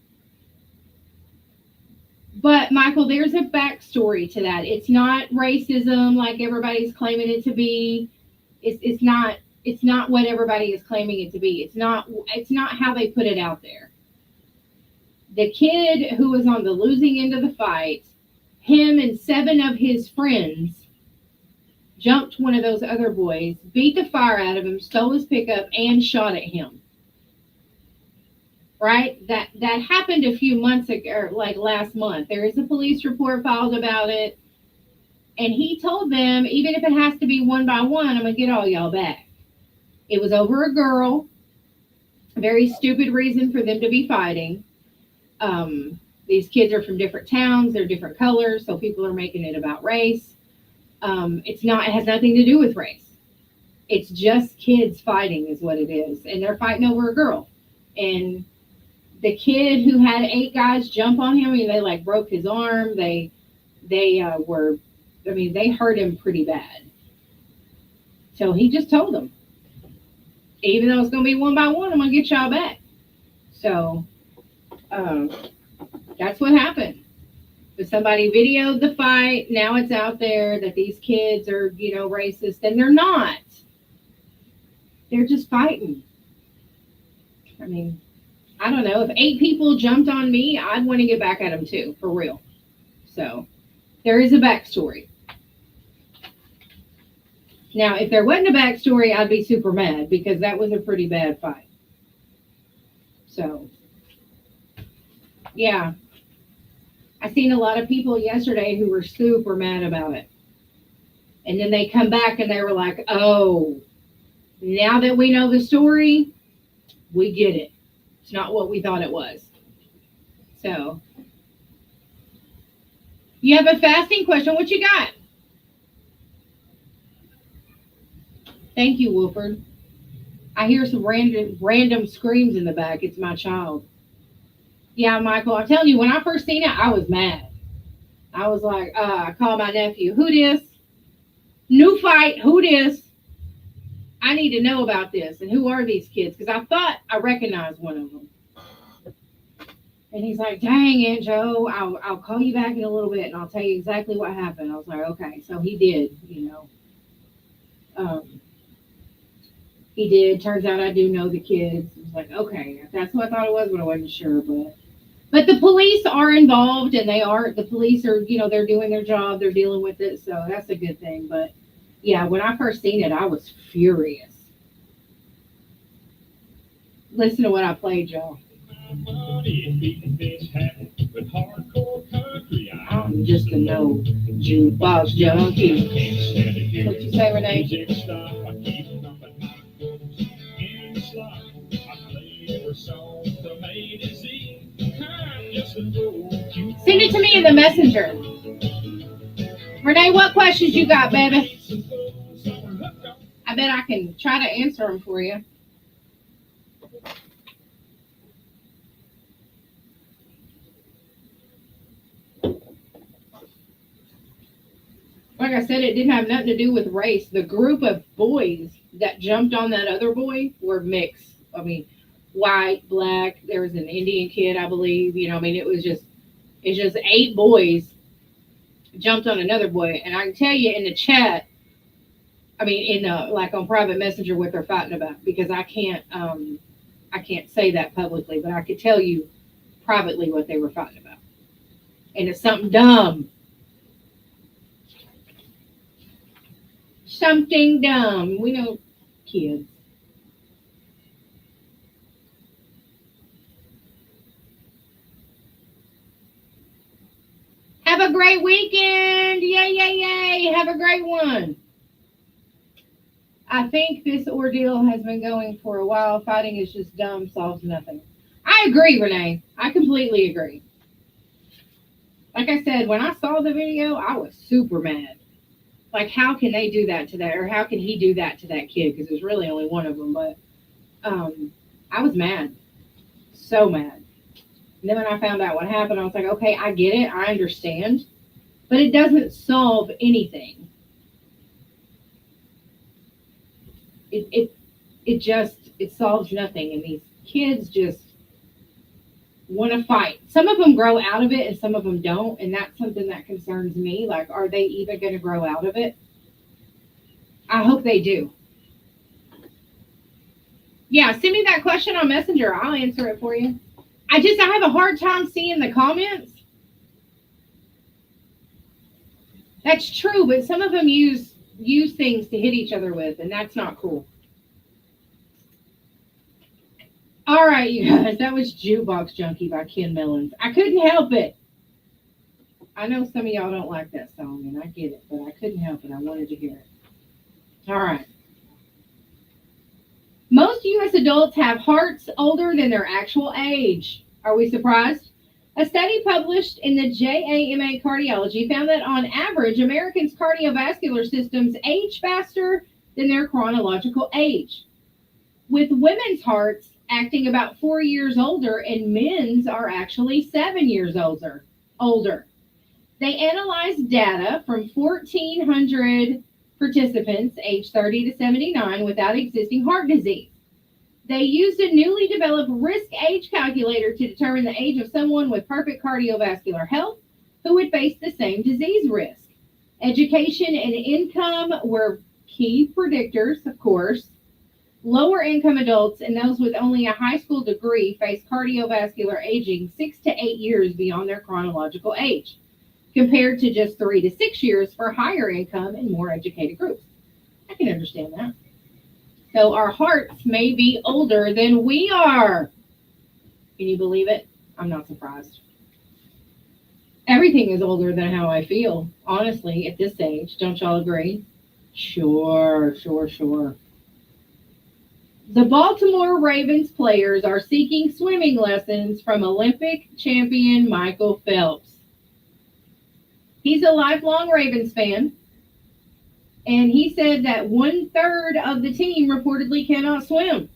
But, Michael, there's a backstory to that. It's not racism like everybody's claiming it to be. It's not what everybody is claiming it to be. It's not how they put it out there. The kid who was on the losing end of the fight, him and 7 of his friends jumped one of those other boys, beat the fire out of him, stole his pickup, and shot at him. Right? That happened a few months ago, like last month. There is a police report filed about it. And he told them, even if it has to be one by one, I'm going to get all y'all back. It was over a girl. A very stupid reason for them to be fighting. These kids are from different towns. They're different colors. So people are making it about race. It has nothing to do with race. It's just kids fighting is what it is. And they're fighting over a girl. And the kid who had 8 guys jump on him, they broke his arm. They hurt him pretty bad. So he just told them, even though it's going to be one by one, I'm going to get y'all back. So that's what happened. But somebody videoed the fight. Now it's out there that these kids are, racist, and they're not. They're just fighting. I don't know. If 8 people jumped on me, I'd want to get back at them too, for real. So there is a backstory. Now, if there wasn't a backstory, I'd be super mad because that was a pretty bad fight. So, yeah. I seen a lot of people yesterday who were super mad about it. And then they come back and they were like, oh, now that we know the story, we get it. It's not what we thought it was. So, you have a fasting question. What you got? Thank you, Wolford. I hear some random screams in the back. It's my child. Yeah, Michael, I'm telling you, when I first seen it, I was mad. I was like, I called my nephew. Who this? New fight. Who this? I need to know about this. And who are these kids? Because I thought I recognized one of them. And he's like, dang, Aunt Joe, I'll call you back in a little bit and I'll tell you exactly what happened. I was like, okay. So he did, He did. Turns out I do know the kids. I was like, okay, that's what I thought it was, but I wasn't sure. But But the police are involved, and the police are, they're doing their job, they're dealing with it, so that's a good thing. But yeah, when I first seen it, I was furious. Listen to what I played, y'all. I'm just a no jukebox junkie. What you say, Renee? Send it to me in the messenger. Renee, what questions you got, baby? I bet I can try to answer them for you. Like I said, it didn't have nothing to do with race. The group of boys that jumped on that other boy were mixed. I mean, white, black. There was an Indian kid, I believe. It's just 8 boys jumped on another boy. And I can tell you in the chat, I mean, like on private messenger, what they're fighting about, because I can't say that publicly, but I could tell you privately what they were fighting about. And it's something dumb. Something dumb. We know kids. Have a great weekend. Yay, yay, yay. Have a great one. I think this ordeal has been going for a while. Fighting is just dumb, solves nothing. I agree, Renee. I completely agree. Like I said, when I saw the video, I was super mad. Like, how can they do that to that? Or how can he do that to that kid? Because there's really only one of them. But I was mad. So mad. And then when I found out what happened, I was like, okay, I get it. I understand. But it doesn't solve anything. It solves nothing. And these kids just want to fight. Some of them grow out of it and some of them don't. And that's something that concerns me. Like, are they even going to grow out of it? I hope they do. Yeah, send me that question on Messenger. I'll answer it for you. I have a hard time seeing the comments. That's true, but some of them use things to hit each other with, and that's not cool. All right, you guys, that was Jukebox Junkie by Ken Millens. I couldn't help it. I know some of y'all don't like that song, and I get it, but I couldn't help it. I wanted to hear it. All right. Most U.S. adults have hearts older than their actual age. Are we surprised? A study published in the JAMA Cardiology found that on average, Americans' cardiovascular systems age faster than their chronological age, with women's hearts acting about 4 years older and men's are actually 7 years older. They analyzed data from 1,400 participants aged 30 to 79 without existing heart disease. They used a newly developed risk age calculator to determine the age of someone with perfect cardiovascular health who would face the same disease risk. Education and income were key predictors, of course. Lower income adults and those with only a high school degree face cardiovascular aging 6 to 8 years beyond their chronological age, compared to just 3 to 6 years for higher income and more educated groups. I can understand that. So our hearts may be older than we are. Can you believe it? I'm not surprised. Everything is older than how I feel, honestly, at this age. Don't y'all agree? Sure. The Baltimore Ravens players are seeking swimming lessons from Olympic champion Michael Phelps. He's a lifelong Ravens fan, and he said that 1/3 of the team reportedly cannot swim.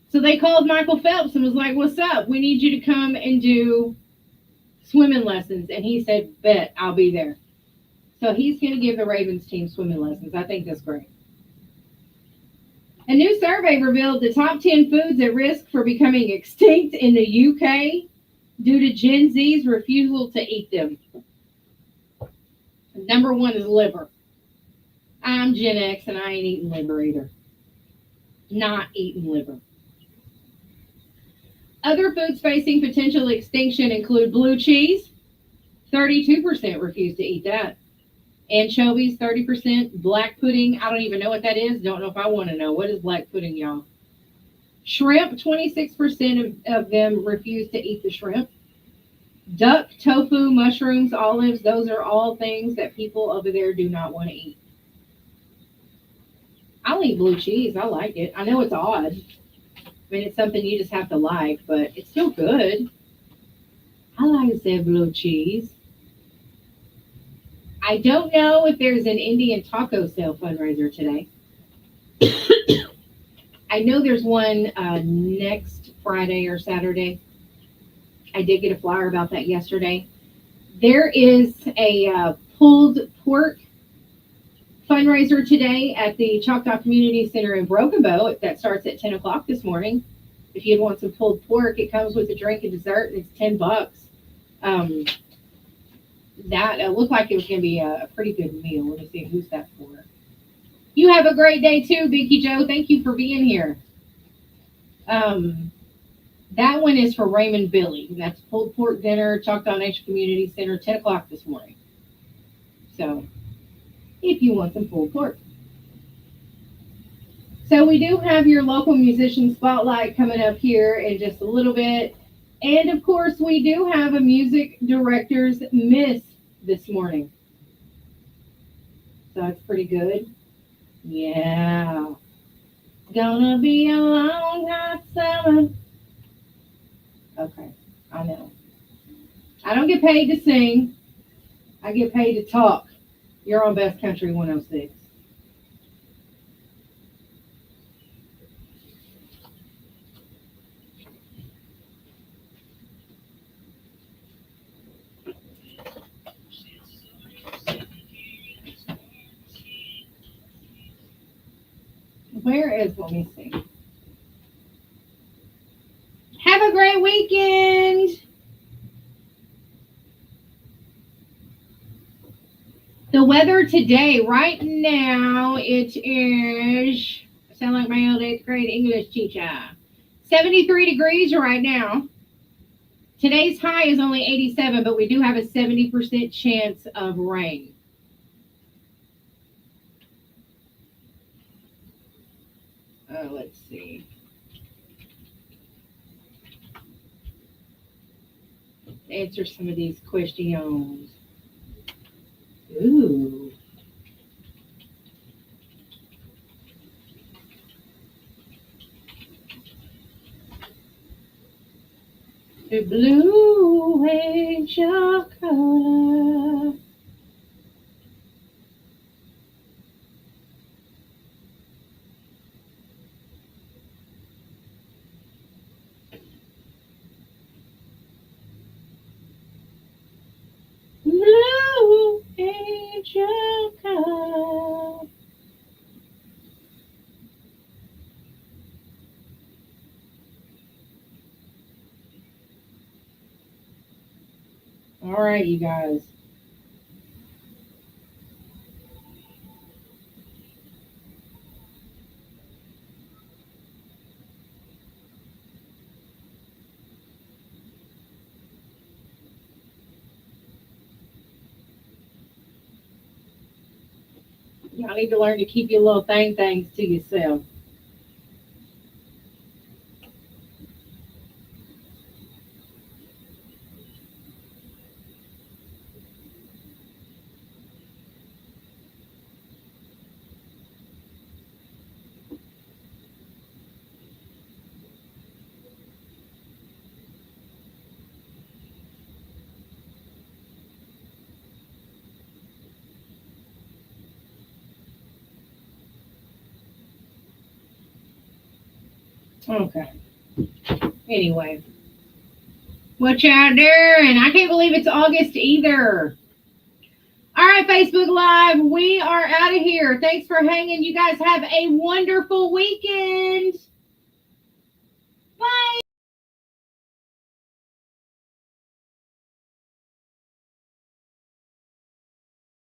So they called Michael Phelps and was like, "What's up? We need you to come and do swimming lessons." And he said, "Bet, I'll be there." So he's going to give the Ravens team swimming lessons. I think that's great. A new survey revealed the top 10 foods at risk for becoming extinct in the UK due to Gen Z's refusal to eat them. Number 1 is liver. I'm Gen X and I ain't eating liver either. Not eating liver. Other foods facing potential extinction include blue cheese. 32% refuse to eat that. Anchovies, 30%. Black pudding, I don't even know what that is. Don't know if I want to know. What is black pudding, y'all? Shrimp, 26% of them refuse to eat the shrimp. Duck, tofu, mushrooms, olives, those are all things that people over there do not want to eat. I'll eat blue cheese. I like it. I know it's odd. I mean, it's something you just have to like, but it's still good. I like to say blue cheese. I don't know if there's an Indian taco sale fundraiser today. I know there's one next Friday or Saturday. I did get a flyer about that yesterday. There is a pulled pork fundraiser today at the Choctaw Community Center in Broken Bow. That starts at 10 o'clock this morning. If you'd want some pulled pork, it comes with a drink and dessert, and it's $10. That looked like it was going to be a pretty good meal. Let me see, who's that for? You have a great day too, Vicky Joe. Thank you for being here. That one is for Raymond Billy. That's pulled pork dinner, Choctaw Nature Community Center, 10 o'clock this morning. So, if you want some pulled pork. So we do have your local musician spotlight coming up here in just a little bit. And of course, we do have a music director's miss this morning. So that's pretty good. Yeah. Gonna be a long hot summer. Okay, I know. I don't get paid to sing. I get paid to talk. You're on Best Country 106. Where is, let me see. Have a great weekend. The weather today, right now, it is, I sound like my old 8th grade English teacher, 73 degrees right now. Today's high is only 87, but we do have a 70% chance of rain. Let's see. Answer some of these questions. Ooh. The blue is your color. Blue is your color. All right, you guys. Y'all need to learn to keep your little things to yourself. Okay. Anyway. What y'all doing? I can't believe it's August either. All right, Facebook Live. We are out of here. Thanks for hanging. You guys have a wonderful weekend.